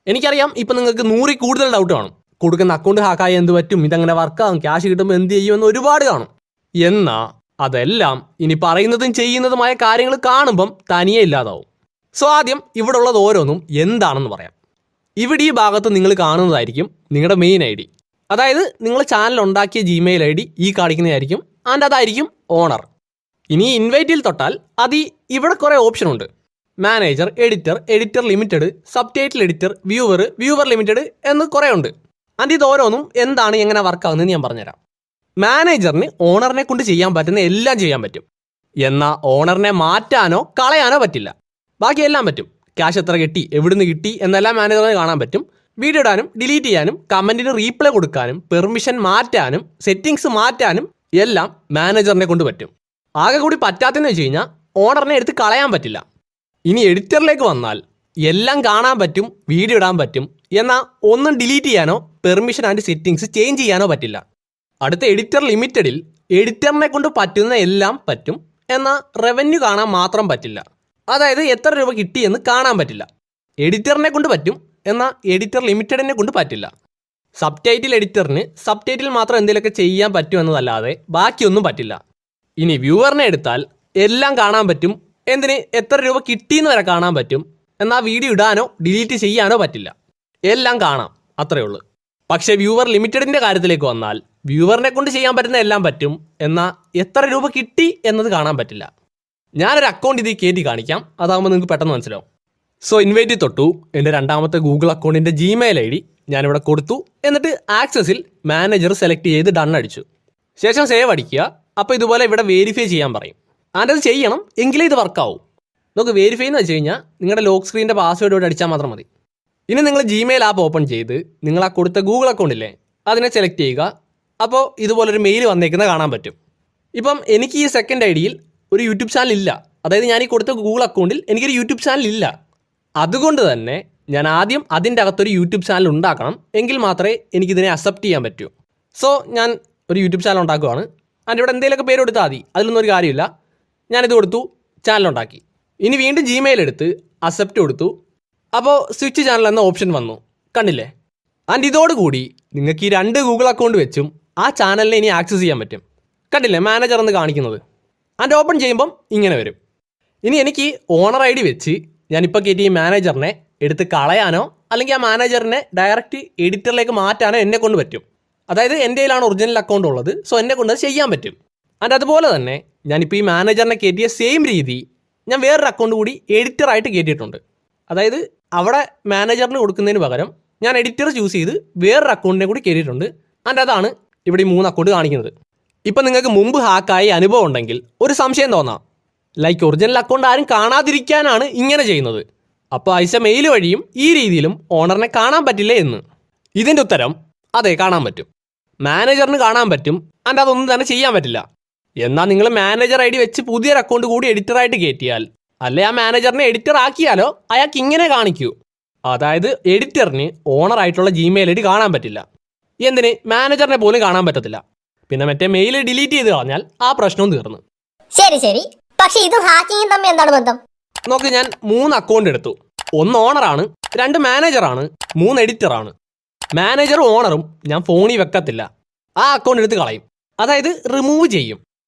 എനിക്കറിയാം ഇപ്പം നിങ്ങൾക്ക് 100 കൂടുതൽ ഡൗട്ട് കാണും. കൊടുക്കുന്ന അക്കൗണ്ട് ഹാക്കായി എന്ത് പറ്റും, ഇതങ്ങനെ വർക്കാകും, ക്യാഷ് കിട്ടുമ്പോൾ എന്ത് ചെയ്യുമെന്ന് ഒരുപാട് കാണും. എന്നാൽ അതെല്ലാം ഇനി പറയുന്നതും ചെയ്യുന്നതുമായ കാര്യങ്ങൾ കാണുമ്പം തനിയെ ഇല്ലാതാവും. സോ ആദ്യം ഇവിടെ ഉള്ളത് ഓരോന്നും എന്താണെന്ന് പറയാം. ഇവിടെ ഈ ഭാഗത്ത് നിങ്ങൾ കാണുന്നതായിരിക്കും നിങ്ങളുടെ മെയിൻ ID. അതായത് നിങ്ങൾ ചാനൽ ഉണ്ടാക്കിയ Gmail ID ഈ കാണിക്കുന്നതായിരിക്കും. ആൻഡ് അതായിരിക്കും ഓണർ. ഇനി ഇൻവൈറ്റിൽ തൊട്ടാൽ ഇവിടെ കുറേ ഓപ്ഷൻ ഉണ്ട്. Manager, editor, editor limited, sub title editor, viewer limited എന്ന് കുറേ ഉണ്ട്. ആൻഡ് ഇത് ഓരോന്നും എന്താണ് എങ്ങനെ വർക്കാവുന്നതെന്ന് ഞാൻ പറഞ്ഞുതരാം. മാനേജറിന് ഓണറിനെ കൊണ്ട് ചെയ്യാൻ പറ്റുന്ന എല്ലാം ചെയ്യാൻ പറ്റും. എന്നാൽ ഓണറിനെ മാറ്റാനോ കളയാനോ പറ്റില്ല. ബാക്കിയെല്ലാം പറ്റും. ക്യാഷ് എത്ര കിട്ടി, എവിടുന്ന് കിട്ടി എന്നെല്ലാം മാനേജറിന് കാണാൻ പറ്റും. വീഡിയോ ഇടാനും ഡിലീറ്റ് ചെയ്യാനും കമൻറ്റിന് റീപ്ലൈ കൊടുക്കാനും പെർമിഷൻ മാറ്റാനും സെറ്റിങ്സ് മാറ്റാനും എല്ലാം മാനേജറിനെ കൊണ്ട് പറ്റും. ആകെ കൂടി പറ്റാത്തതെന്ന് വെച്ച് കഴിഞ്ഞാൽ ഓണറിനെ എടുത്ത് കളയാൻ പറ്റില്ല. ഇനി എഡിറ്ററിലേക്ക് വന്നാൽ എല്ലാം കാണാൻ പറ്റും, വീഡിയോ ഇടാൻ പറ്റും. എന്നാൽ ഒന്നും ഡിലീറ്റ് ചെയ്യാനോ പെർമിഷൻ ആൻഡ് സെറ്റിങ്സ് ചേഞ്ച് ചെയ്യാനോ പറ്റില്ല. അടുത്ത എഡിറ്റർ ലിമിറ്റഡിൽ എഡിറ്ററിനെ കൊണ്ട് പറ്റുന്ന എല്ലാം പറ്റും. എന്നാൽ റവന്യൂ കാണാൻ മാത്രം പറ്റില്ല. അതായത് എത്ര രൂപ കിട്ടിയെന്ന് കാണാൻ പറ്റില്ല. എഡിറ്ററിനെ കൊണ്ട് പറ്റും, എന്നാൽ എഡിറ്റർ ലിമിറ്റഡിനെ കൊണ്ട് പറ്റില്ല. സബ് ടൈറ്റിൽ എഡിറ്ററിന് സബ് ടൈറ്റിൽ മാത്രം എന്തെങ്കിലുമൊക്കെ ചെയ്യാൻ പറ്റുമെന്നതല്ലാതെ ബാക്കിയൊന്നും പറ്റില്ല. ഇനി വ്യൂവറിനെ എടുത്താൽ എല്ലാം കാണാൻ പറ്റും. എന്തിന് എത്ര രൂപ കിട്ടിയെന്ന് വരെ കാണാൻ പറ്റും. എന്നാൽ വീഡിയോ ഇടാനോ ഡിലീറ്റ് ചെയ്യാനോ പറ്റില്ല. എല്ലാം കാണാം, അത്രയേ ഉള്ളൂ. പക്ഷേ വ്യൂവർ ലിമിറ്റഡിൻ്റെ കാര്യത്തിലേക്ക് വന്നാൽ വ്യൂവറിനെ കൊണ്ട് ചെയ്യാൻ പറ്റുന്ന എല്ലാം പറ്റും. എന്നാൽ എത്ര രൂപ കിട്ടി എന്നത് കാണാൻ പറ്റില്ല. ഞാനൊരു അക്കൗണ്ട് ഇതിൽ കയറ്റി കാണിക്കാം, അതാകുമ്പോൾ നിങ്ങൾക്ക് പെട്ടെന്ന് മനസ്സിലാവും. സോ ഇൻവൈറ്റ് തൊട്ടു. എൻ്റെ രണ്ടാമത്തെ ഗൂഗിൾ അക്കൗണ്ടിൻ്റെ Gmail ID ഞാനിവിടെ കൊടുത്തു. എന്നിട്ട് ആക്സസിൽ മാനേജർ സെലക്ട് ചെയ്ത് ഡൺ അടിച്ചു. ശേഷം സേവ് അടിക്കുക. അപ്പോൾ ഇതുപോലെ ഇവിടെ വെരിഫൈ ചെയ്യാൻ പറയും. ആൻഡ് അത് ചെയ്യണം, എങ്കിലേ ഇത് വർക്കാവും. നമുക്ക് വെരിഫൈ എന്ന് വെച്ച് കഴിഞ്ഞാൽ നിങ്ങളുടെ ലോക്ക് സ്ക്രീനിൻ്റെ പാസ്വേഡ് ഇവിടെ അടിച്ചാൽ മാത്രം മതി. ഇനി നിങ്ങൾ Gmail ആപ്പ് ഓപ്പൺ ചെയ്ത് നിങ്ങൾ ആ കൊടുത്ത ഗൂഗിൾ അക്കൗണ്ടില്ലേ അതിനെ സെലക്ട് ചെയ്യുക. അപ്പോൾ ഇതുപോലൊരു മെയിൽ വന്നേക്കുന്നത് കാണാൻ പറ്റും. ഇപ്പം എനിക്ക് ഈ സെക്കൻഡ് IDയിൽ ഒരു യൂട്യൂബ് ചാനൽ ഇല്ല. അതായത് ഞാൻ ഈ കൊടുത്ത ഗൂഗിൾ അക്കൗണ്ടിൽ എനിക്കൊരു യൂട്യൂബ് ചാനൽ ഇല്ല. അതുകൊണ്ട് തന്നെ ഞാൻ ആദ്യം അതിൻ്റെ അകത്തൊരു യൂട്യൂബ് ചാനൽ ഉണ്ടാക്കണം, എങ്കിൽ മാത്രമേ എനിക്കിതിനെ അക്സെപ്റ്റ് ചെയ്യാൻ പറ്റൂ. സോ ഞാൻ ഒരു യൂട്യൂബ് ചാനൽ ഉണ്ടാക്കുകയാണ്. അതിൻ്റെ ഇവിടെ എന്തെങ്കിലുമൊക്കെ പേര് കൊടുത്താൽ മതി, അതിലൊന്നും ഒരു കാര്യമില്ല. ഞാനിത് കൊടുത്തു, ചാനലുണ്ടാക്കി. ഇനി വീണ്ടും Gmail എടുത്ത് അക്സെപ്റ്റ് കൊടുത്തു. അപ്പോൾ സ്വിച്ച് ചാനൽ എന്ന ഓപ്ഷൻ വന്നു, കണ്ടില്ലേ? ആൻഡ് ഇതോടുകൂടി നിങ്ങൾക്ക് ഈ 2 ഗൂഗിൾ അക്കൗണ്ട് വെച്ചും ആ ചാനലിനെ ഇനി ആക്സസ് ചെയ്യാൻ പറ്റും. കണ്ടില്ലേ മാനേജർ എന്ന് കാണിക്കുന്നത്? ആൻഡ് ഓപ്പൺ ചെയ്യുമ്പം ഇങ്ങനെ വരും. ഇനി എനിക്ക് ഓണർ ID വെച്ച് ഞാനിപ്പോൾ കയറ്റി ഈ മാനേജറിനെ എടുത്ത് കളയാനോ അല്ലെങ്കിൽ ആ മാനേജറിനെ ഡയറക്റ്റ് എഡിറ്ററിലേക്ക് മാറ്റാനോ എന്നെ കൊണ്ട് പറ്റും. അതായത് എൻ്റെ കയ്യിലാണ് ഒറിജിനൽ അക്കൗണ്ട് ഉള്ളത്, സോ എന്നെ കൊണ്ട് അത് ചെയ്യാൻ പറ്റും. ആൻഡ് അതുപോലെ തന്നെ ഞാനിപ്പോൾ ഈ മാനേജറിനെ കയറ്റിയ സെയിം രീതി ഞാൻ വേറൊരു അക്കൗണ്ട് കൂടി എഡിറ്ററായിട്ട് കയറ്റിയിട്ടുണ്ട്. അതായത് അവിടെ മാനേജറിന് കൊടുക്കുന്നതിന് പകരം ഞാൻ എഡിറ്റർ ചൂസ് ചെയ്ത് വേറൊരു അക്കൗണ്ടിനെ കൂടി കയറ്റിയിട്ടുണ്ട്. ആൻഡ് അതാണ് ഇവിടെ ഈ 3 അക്കൗണ്ട് കാണിക്കുന്നത്. ഇപ്പം നിങ്ങൾക്ക് മുമ്പ് ഹാക്കായി അനുഭവം ഉണ്ടെങ്കിൽ ഒരു സംശയം തോന്നാം, ലൈക്ക് ഒറിജിനൽ അക്കൗണ്ട് ആരും കാണാതിരിക്കാനാണ് ഇങ്ങനെ ചെയ്യുന്നത്, അപ്പോൾ അയച്ച മെയിൽ വഴിയും ഈ രീതിയിലും ഓണറിനെ കാണാൻ പറ്റില്ലേ എന്ന്. ഇതിൻ്റെ ഉത്തരം അതെ, കാണാൻ പറ്റും. മാനേജറിന് കാണാൻ പറ്റും. ആൻഡ് അതൊന്നും തന്നെ ചെയ്യാൻ പറ്റില്ല. എന്നാൽ നിങ്ങൾ മാനേജർ ID വെച്ച് പുതിയൊരു അക്കൗണ്ട് കൂടി എഡിറ്ററായിട്ട് കയറ്റിയാൽ, അല്ലെ ആ മാനേജറിനെ എഡിറ്റർ ആക്കിയാലോ അയാൾക്ക് ഇങ്ങനെ കാണിക്കൂ. അതായത് എഡിറ്ററിന് ഓണറായിട്ടുള്ള Gmail ID കാണാൻ പറ്റില്ല. എന്തിന്, മാനേജറിനെ പോലും കാണാൻ പറ്റത്തില്ല. പിന്നെ മറ്റേ മെയിൽ ഡിലീറ്റ് ചെയ്ത് കളഞ്ഞാൽ ആ പ്രശ്നവും തീർന്നു. ശരി, പക്ഷേ ഇതും ഹാക്കിങ്ങും തമ്മിൽ എന്താണ് ബന്ധം? നോക്ക്, ഞാൻ 3 അക്കൗണ്ട് എടുത്തു. 1 ഓണറാണ്, 2 മാനേജറാണ്, 3 എഡിറ്ററാണ്. മാനേജറും ഓണറും ഞാൻ ഫോണിൽ വെക്കത്തില്ല, ആ അക്കൗണ്ട് എടുത്ത് കളയും. അതായത് റിമൂവ് ചെയ്യും.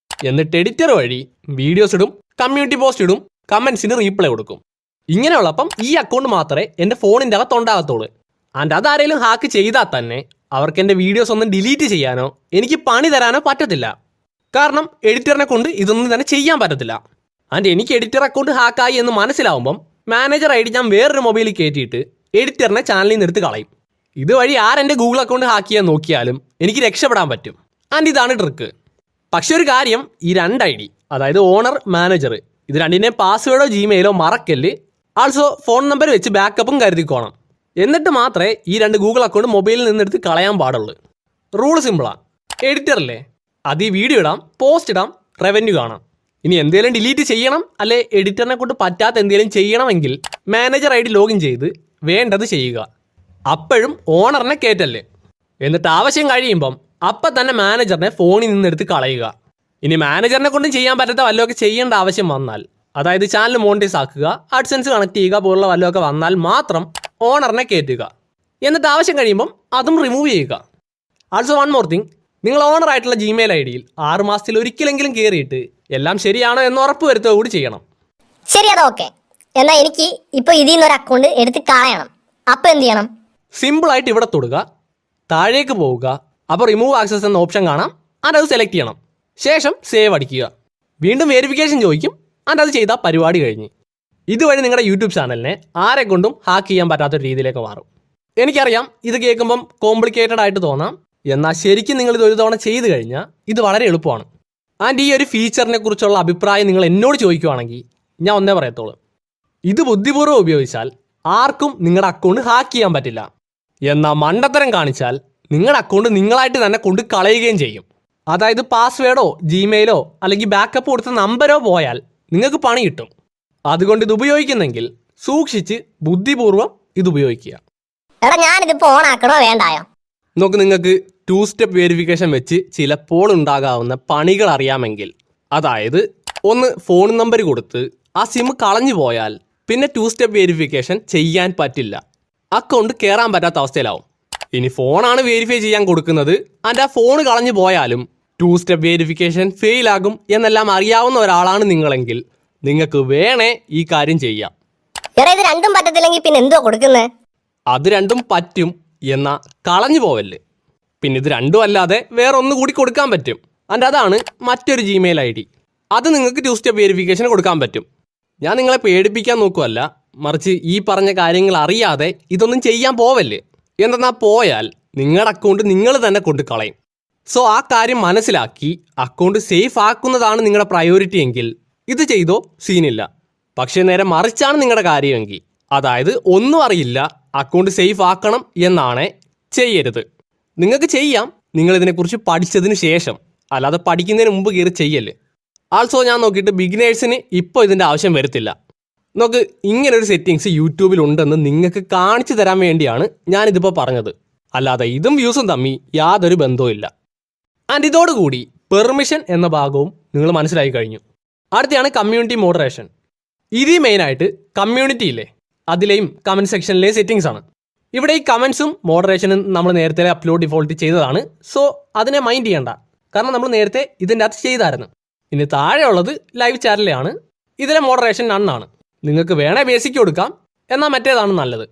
എന്നിട്ട് എഡിറ്റർ വഴി വീഡിയോസ് ഇടും, കമ്മ്യൂണിറ്റി പോസ്റ്റ് ഇടും, കമൻസിന് റീപ്ലൈ കൊടുക്കും. ഇങ്ങനെയുള്ളപ്പം ഈ അക്കൗണ്ട് മാത്രമേ എൻ്റെ ഫോണിൻ്റെ അകത്തുണ്ടാകത്തുള്ളൂ. ആൻഡ് അതാരെങ്കിലും ഹാക്ക് ചെയ്താൽ തന്നെ അവർക്ക് എൻ്റെ വീഡിയോസ് ഒന്നും ഡിലീറ്റ് ചെയ്യാനോ എനിക്ക് പണി തരാനോ പറ്റത്തില്ല. കാരണം എഡിറ്ററിനെ കൊണ്ട് ഇതൊന്നും തന്നെ ചെയ്യാൻ പറ്റത്തില്ല. ആൻഡ് എനിക്ക് എഡിറ്റർ അക്കൗണ്ട് ഹാക്കായി എന്ന് മനസ്സിലാവുമ്പം മാനേജർ ID ഞാൻ വേറൊരു മൊബൈലിൽ കയറ്റിയിട്ട് എഡിറ്ററിനെ ചാനലിൽ നിന്ന് എടുത്ത് കളയും. ഇതുവഴി ആരെൻ്റെ ഗൂഗിൾ അക്കൗണ്ട് ഹാക്ക് ചെയ്യാൻ നോക്കിയാലും എനിക്ക് രക്ഷപ്പെടാൻ പറ്റും. ആൻഡ് ഇതാണ് ട്രിക്ക്. പക്ഷെ ഒരു കാര്യം, ഈ 2 ID, അതായത് ഓണർ, മാനേജർ, ഇത് രണ്ടിനെ പാസ്വേഡോ Gmailോ മറക്കല്ല്. ആൾസോ ഫോൺ നമ്പർ വെച്ച് ബാക്കപ്പും കരുതിക്കോണം. എന്നിട്ട് മാത്രമേ ഈ 2 ഗൂഗിൾ അക്കൗണ്ട് മൊബൈലിൽ നിന്നെടുത്ത് കളയാൻ പാടുള്ളൂ. റൂൾ സിമ്പിളാണ്. എഡിറ്ററല്ലേ, അത് ഈ വീഡിയോ ഇടാം, പോസ്റ്റ് ഇടാം, റവന്യൂ കാണാം. ഇനി എന്തെങ്കിലും ഡിലീറ്റ് ചെയ്യണം, അല്ലെ എഡിറ്ററിനെ കൊണ്ട് പറ്റാത്ത എന്തെങ്കിലും ചെയ്യണമെങ്കിൽ മാനേജർ ID ലോഗിൻ ചെയ്ത് വേണ്ടത് ചെയ്യുക. അപ്പോഴും ഓണറിനെ കയറ്റല്ലേ. എന്നിട്ട് ആവശ്യം കഴിയുമ്പം അപ്പം തന്നെ മാനേജറിനെ ഫോണിൽ നിന്നെടുത്ത് കളയുക. ഇനി മാനേജറിനെ കൊണ്ടും ചെയ്യാൻ പറ്റാത്ത വല്ലതൊക്കെ ചെയ്യേണ്ട ആവശ്യം വന്നാൽ, അതായത് ചാനൽ മോണിറ്റൈസ് ആക്കുക, AdSense കണക്ട് ചെയ്യുക പോലുള്ള വല്ലതൊക്കെ വന്നാൽ മാത്രം ഓണറിനെ കയറ്റുക. എന്നിട്ട് ആവശ്യം കഴിയുമ്പം അതും റിമൂവ് ചെയ്യുക. ആൾസോ വൺ മോർ തിങ്, നിങ്ങൾ ഓണറായിട്ടുള്ള Gmail ID-യിൽ 6 മാസത്തിൽ ഒരിക്കലെങ്കിലും കയറിയിട്ട് എല്ലാം ശരിയാണോ എന്ന് ഉറപ്പ് വരുത്തുക കൂടി ചെയ്യണം. ശരി, അതൊക്കെ. എന്നാൽ എനിക്ക് ഇപ്പോൾ ഇതിൽ നിന്നൊരു അക്കൗണ്ട് എടുത്ത് കളയണം. അപ്പം എന്ത് ചെയ്യണം? സിമ്പിളായിട്ട് ഇവിടെ തൊടുക, താഴേക്ക് പോവുക, അപ്പോൾ റിമൂവ് ആക്സസ് എന്ന ഓപ്ഷൻ കാണാം. അത് സെലക്ട് ചെയ്യണം. ശേഷം സേവ് അടിക്കുക. വീണ്ടും വെരിഫിക്കേഷൻ ചോദിക്കും. അത് ചെയ്താൽ പരിപാടി കഴിഞ്ഞ്. ഇതുവഴി നിങ്ങളുടെ യൂട്യൂബ് ചാനലിനെ ആരെ കൊണ്ടും ഹാക്ക് ചെയ്യാൻ പറ്റാത്തൊരു രീതിയിലേക്ക് മാറും. എനിക്കറിയാം ഇത് കേൾക്കുമ്പം കോംപ്ലിക്കേറ്റഡ് ആയിട്ട് തോന്നാം, എന്നാൽ ശരിക്കും നിങ്ങൾ ഇത് ഒരു തവണ ചെയ്ത് കഴിഞ്ഞാൽ ഇത് വളരെ എളുപ്പമാണ്. ആൻഡ് ഈ ഒരു ഫീച്ചറിനെ കുറിച്ചുള്ള അഭിപ്രായം നിങ്ങൾ എന്നോട് ചോദിക്കുവാണെങ്കിൽ ഞാൻ ഒന്നേ പറയത്തുള്ളൂ, ഇത് ബുദ്ധിപൂർവ്വം ഉപയോഗിച്ചാൽ ആർക്കും നിങ്ങളുടെ അക്കൗണ്ട് ഹാക്ക് ചെയ്യാൻ പറ്റില്ല. എന്നാൽ മണ്ടത്തരം കാണിച്ചാൽ നിങ്ങളുടെ അക്കൗണ്ട് നിങ്ങളായിട്ട് തന്നെ കൊണ്ട് കളയുകയും ചെയ്യും. അതായത് പാസ്വേഡോ Gmailോ അല്ലെങ്കിൽ ബാക്കപ്പ് കൊടുത്ത നമ്പരോ പോയാൽ നിങ്ങൾക്ക് പണി കിട്ടും. അതുകൊണ്ട് ഇത് ഉപയോഗിക്കുന്നെങ്കിൽ സൂക്ഷിച്ച് ബുദ്ധിപൂർവ്വം ഇത് ഉപയോഗിക്കുക. എടാ, ഞാനിതിപ്പോൾ ഓൺ ആക്കണോ വേണ്ടായോ? നോക്ക്, നിങ്ങൾക്ക് 2 സ്റ്റെപ്പ് വെരിഫിക്കേഷൻ വെച്ച് ചിലപ്പോൾ ഉണ്ടാകാവുന്ന പണികൾ അറിയാമെങ്കിൽ, അതായത് ഒന്ന് ഫോൺ നമ്പർ കൊടുത്ത് ആ സിം കളഞ്ഞു പോയാൽ പിന്നെ 2 സ്റ്റെപ്പ് വെരിഫിക്കേഷൻ ചെയ്യാൻ പറ്റില്ല, അക്കൗണ്ട് കയറാൻ പറ്റാത്ത അവസ്ഥയിലാവും. ഇനി ഫോണാണ് വെരിഫൈ ചെയ്യാൻ കൊടുക്കുന്നത്, അതിൻ്റെ ആ ഫോൺ കളഞ്ഞു പോയാലും 2 സ്റ്റെപ്പ് വെരിഫിക്കേഷൻ ഫെയിൽ ആകും എന്നെല്ലാം അറിയാവുന്ന ഒരാളാണ് നിങ്ങളെങ്കിൽ നിങ്ങൾക്ക് വേണേ ഈ കാര്യം ചെയ്യാം. എടാ, ഇത് രണ്ടും പറ്റത്തില്ലെങ്കിൽ പിന്നെ എന്തോ കൊടുക്കുന്നത്? അത് രണ്ടും പറ്റും, എന്നാൽ കളഞ്ഞു പോവല്ലേ. പിന്നെ ഇത് രണ്ടും അല്ലാതെ വേറെ ഒന്ന് കൂടി കൊടുക്കാൻ പറ്റും. അതിൻ്റെ അതാണ് മറ്റൊരു Gmail ID. അത് നിങ്ങൾക്ക് 2 സ്റ്റെപ്പ് വെരിഫിക്കേഷൻ കൊടുക്കാൻ പറ്റും. ഞാൻ നിങ്ങളെ പേടിപ്പിക്കാൻ നോക്കുമല്ല, മറിച്ച് ഈ പറഞ്ഞ കാര്യങ്ങൾ അറിയാതെ ഇതൊന്നും ചെയ്യാൻ പോവല്ലേ. എന്തെന്നാൽ പോയാൽ നിങ്ങളുടെ അക്കൗണ്ട് നിങ്ങൾ തന്നെ കൊണ്ട് കളയും. സോ ആ കാര്യം മനസ്സിലാക്കി അക്കൗണ്ട് സേഫ് ആക്കുന്നതാണ് നിങ്ങളുടെ പ്രയോറിറ്റി എങ്കിൽ ഇത് ചെയ്തോ, സീനില്ല. പക്ഷേ നേരെ മറിച്ചാണ് നിങ്ങളുടെ കാര്യമെങ്കിൽ, അതായത് ഒന്നും അറിയില്ല അക്കൗണ്ട് സേഫ് ആക്കണം എന്നാണ്, ചെയ്യരുത്. നിങ്ങൾക്ക് ചെയ്യാം, നിങ്ങളിതിനെക്കുറിച്ച് പഠിച്ചതിന് ശേഷം, അല്ലാതെ പഠിക്കുന്നതിന് മുമ്പ് കയറി ചെയ്യല്ലേ. ആൾസോ ഞാൻ നോക്കിയിട്ട് ബിഗിനേഴ്സിന് ഇപ്പോൾ ഇതിൻ്റെ ആവശ്യം വരത്തില്ല. നോക്ക്, ഇങ്ങനൊരു സെറ്റിങ്സ് യൂട്യൂബിൽ ഉണ്ടെന്ന് നിങ്ങൾക്ക് കാണിച്ചു തരാൻ വേണ്ടിയാണ് ഞാനിതിപ്പോൾ പറഞ്ഞത്. അല്ലാതെ ഇതും വ്യൂസും തമ്മിൽ യാതൊരു ബന്ധവുമില്ല. ആൻഡ് ഇതോടുകൂടി പെർമിഷൻ എന്ന ഭാഗവും നിങ്ങൾ മനസ്സിലാക്കി കഴിഞ്ഞു. അടുത്താണ് കമ്മ്യൂണിറ്റി മോഡറേഷൻ. ഇത് മെയിനായിട്ട് കമ്മ്യൂണിറ്റി ഇല്ലേ, അതിലെയും കമൻറ്റ് സെക്ഷനിലെയും സെറ്റിങ്സ് ആണ്. ഇവിടെ ഈ കമൻസും മോഡറേഷനും നമ്മൾ നേരത്തെ അപ്ലോഡ് ഡിഫോൾട്ട് ചെയ്തതാണ്. സോ അതിനെ മൈൻഡ് ചെയ്യണ്ട, കാരണം നമ്മൾ നേരത്തെ ഇതിൻ്റെ അകത്ത് ചെയ്തായിരുന്നു. ഇനി താഴെയുള്ളത് ലൈവ് ചാനലാണ്. ഇതിലെ മോഡറേഷൻ നണ്ണാണ്. നിങ്ങൾക്ക് വേണേ ബേസിക് കൊടുക്കാം, എന്നാൽ മറ്റേതാണ് നല്ലത്.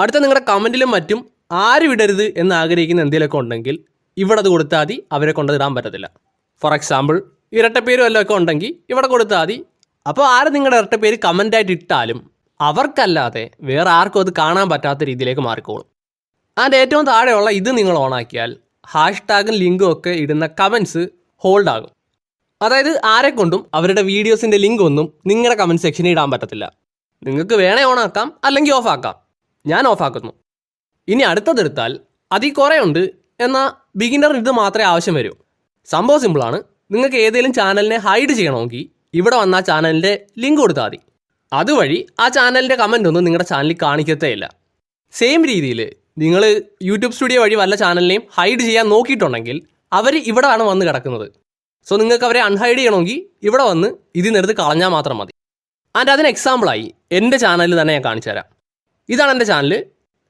അടുത്ത നിങ്ങളുടെ കമൻറ്റിലും മറ്റും ആരും ഇടരുത് എന്ന് ആഗ്രഹിക്കുന്ന എന്തെങ്കിലുമൊക്കെ ഉണ്ടെങ്കിൽ ഇവിടെ അത് കൊടുത്താൽ മതി, അവരെ കൊണ്ടത് ഇടാൻ പറ്റത്തില്ല. ഫോർ എക്സാമ്പിൾ ഇരട്ടപ്പേരും വല്ലതും ഒക്കെ ഉണ്ടെങ്കിൽ ഇവിടെ കൊടുത്താൽ മതി. അപ്പോൾ ആര് നിങ്ങളുടെ ഇരട്ടപ്പേര് കമൻ്റായിട്ട് ഇട്ടാലും അവർക്കല്ലാതെ വേറെ ആർക്കും അത് കാണാൻ പറ്റാത്ത രീതിയിലേക്ക് മാറിക്കോളും. അതിൻ്റെ ഏറ്റവും താഴെയുള്ള ഇത് നിങ്ങൾ ഓണാക്കിയാൽ ഹാഷ്ടാഗും ലിങ്കും ഒക്കെ ഇടുന്ന കമൻസ് ഹോൾഡ് ആകും. അതായത് ആരെക്കൊണ്ടും അവരുടെ വീഡിയോസിൻ്റെ ലിങ്ക് ഒന്നും നിങ്ങളുടെ കമൻറ്റ് സെക്ഷനിൽ ഇടാൻ പറ്റത്തില്ല. നിങ്ങൾക്ക് വേണേ ഓണാക്കാം, അല്ലെങ്കിൽ ഓഫാക്കാം. ഞാൻ ഓഫാക്കുന്നു. ഇനി അടുത്തതെടുത്താൽ അതിൽ കുറേ ഉണ്ട്, എന്നാൽ ബിഗിനറിന് ഇത് മാത്രമേ ആവശ്യം വരൂ. സംഭവം സിമ്പിളാണ്. നിങ്ങൾക്ക് ഏതെങ്കിലും ചാനലിനെ ഹൈഡ് ചെയ്യണമെങ്കിൽ ഇവിടെ വന്ന ആ ചാനലിൻ്റെ ലിങ്ക് കൊടുത്താൽ മതി. അതുവഴി ആ ചാനലിൻ്റെ കമൻ്റ് ഒന്നും നിങ്ങളുടെ ചാനലിൽ കാണിക്കത്തേ ഇല്ല. സെയിം രീതിയിൽ നിങ്ങൾ യൂട്യൂബ് സ്റ്റുഡിയോ വഴി വല്ല ചാനലിനെയും ഹൈഡ് ചെയ്യാൻ നോക്കിയിട്ടുണ്ടെങ്കിൽ അവർ ഇവിടെയാണ് വന്ന് കിടക്കുന്നത്. സോ നിങ്ങൾക്ക് അവരെ അൺഹൈഡ് ചെയ്യണമെങ്കിൽ ഇവിടെ വന്ന് ഇതിൽ നിന്നെടുത്ത് കളഞ്ഞാൽ മാത്രം മതി. ആൻഡ് അതിന് എക്സാമ്പിളായി എൻ്റെ ചാനലിൽ തന്നെ ഞാൻ കാണിച്ചു തരാം. ഇതാണ് എൻ്റെ ചാനൽ.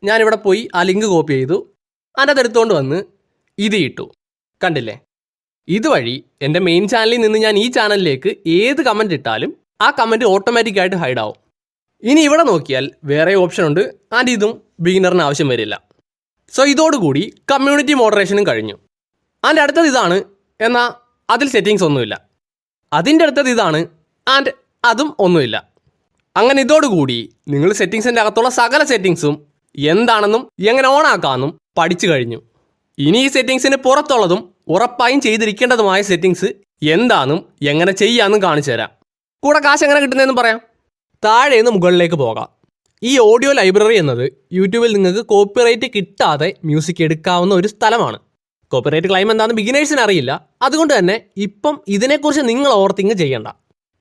ഞാനിവിടെ പോയി ആ ലിങ്ക് കോപ്പി ചെയ്തു, അതിൻ്റെ അതെടുത്തുകൊണ്ട് വന്ന് ഇത് ഇട്ടു. കണ്ടില്ലേ? ഇതുവഴി എൻ്റെ മെയിൻ ചാനലിൽ നിന്ന് ഞാൻ ഈ ചാനലിലേക്ക് ഏത് കമൻറ്റ് ഇട്ടാലും ആ കമൻറ്റ് ഓട്ടോമാറ്റിക്കായിട്ട് ഹൈഡ് ആവും. ഇനി ഇവിടെ നോക്കിയാൽ വേറെ ഓപ്ഷൻ ഉണ്ട്, ആൻഡ് ഇതും ബിഗിനറിന് ആവശ്യം വരില്ല. സോ ഇതോടുകൂടി കമ്മ്യൂണിറ്റി മോഡറേഷനും കഴിഞ്ഞു. ആൻഡ് അടുത്തത് ഇതാണ്, എന്നാൽ അതിൽ സെറ്റിങ്സ് ഒന്നുമില്ല. അതിൻ്റെ അടുത്തത് ഇതാണ്, ആൻഡ് അതും ഒന്നുമില്ല. അങ്ങനെ ഇതോടുകൂടി നിങ്ങൾ സെറ്റിങ്സിൻ്റെ അകത്തുള്ള സകല സെറ്റിങ്സും എന്താണെന്നും എങ്ങനെ ഓണാക്കാമെന്നും പഠിച്ചു കഴിഞ്ഞു. ഇനി ഈ സെറ്റിങ്സിന് പുറത്തുള്ളതും ഉറപ്പായും ചെയ്തിരിക്കേണ്ടതുമായ സെറ്റിങ്സ് എന്താണെന്നും എങ്ങനെ ചെയ്യാമെന്നും കാണിച്ചു തരാം. കൂടെ കാശ് എങ്ങനെ കിട്ടുന്നതെന്നും പറയാം. താഴെ നിന്ന് മുകളിലേക്ക് പോകാം. ഈ ഓഡിയോ ലൈബ്രറി എന്നത് യൂട്യൂബിൽ നിങ്ങൾക്ക് കോപ്പിറൈറ്റ് കിട്ടാതെ മ്യൂസിക് എടുക്കാവുന്ന ഒരു സ്ഥലമാണ്. കോപ്പിറൈറ്റ് ക്ലെയിം എന്താണെന്ന് ബിഗിനേഴ്സിന് അറിയില്ല. അതുകൊണ്ട് തന്നെ ഇപ്പം ഇതിനെക്കുറിച്ച് നിങ്ങൾ ഓവർതിങ്ക് ചെയ്യണ്ട.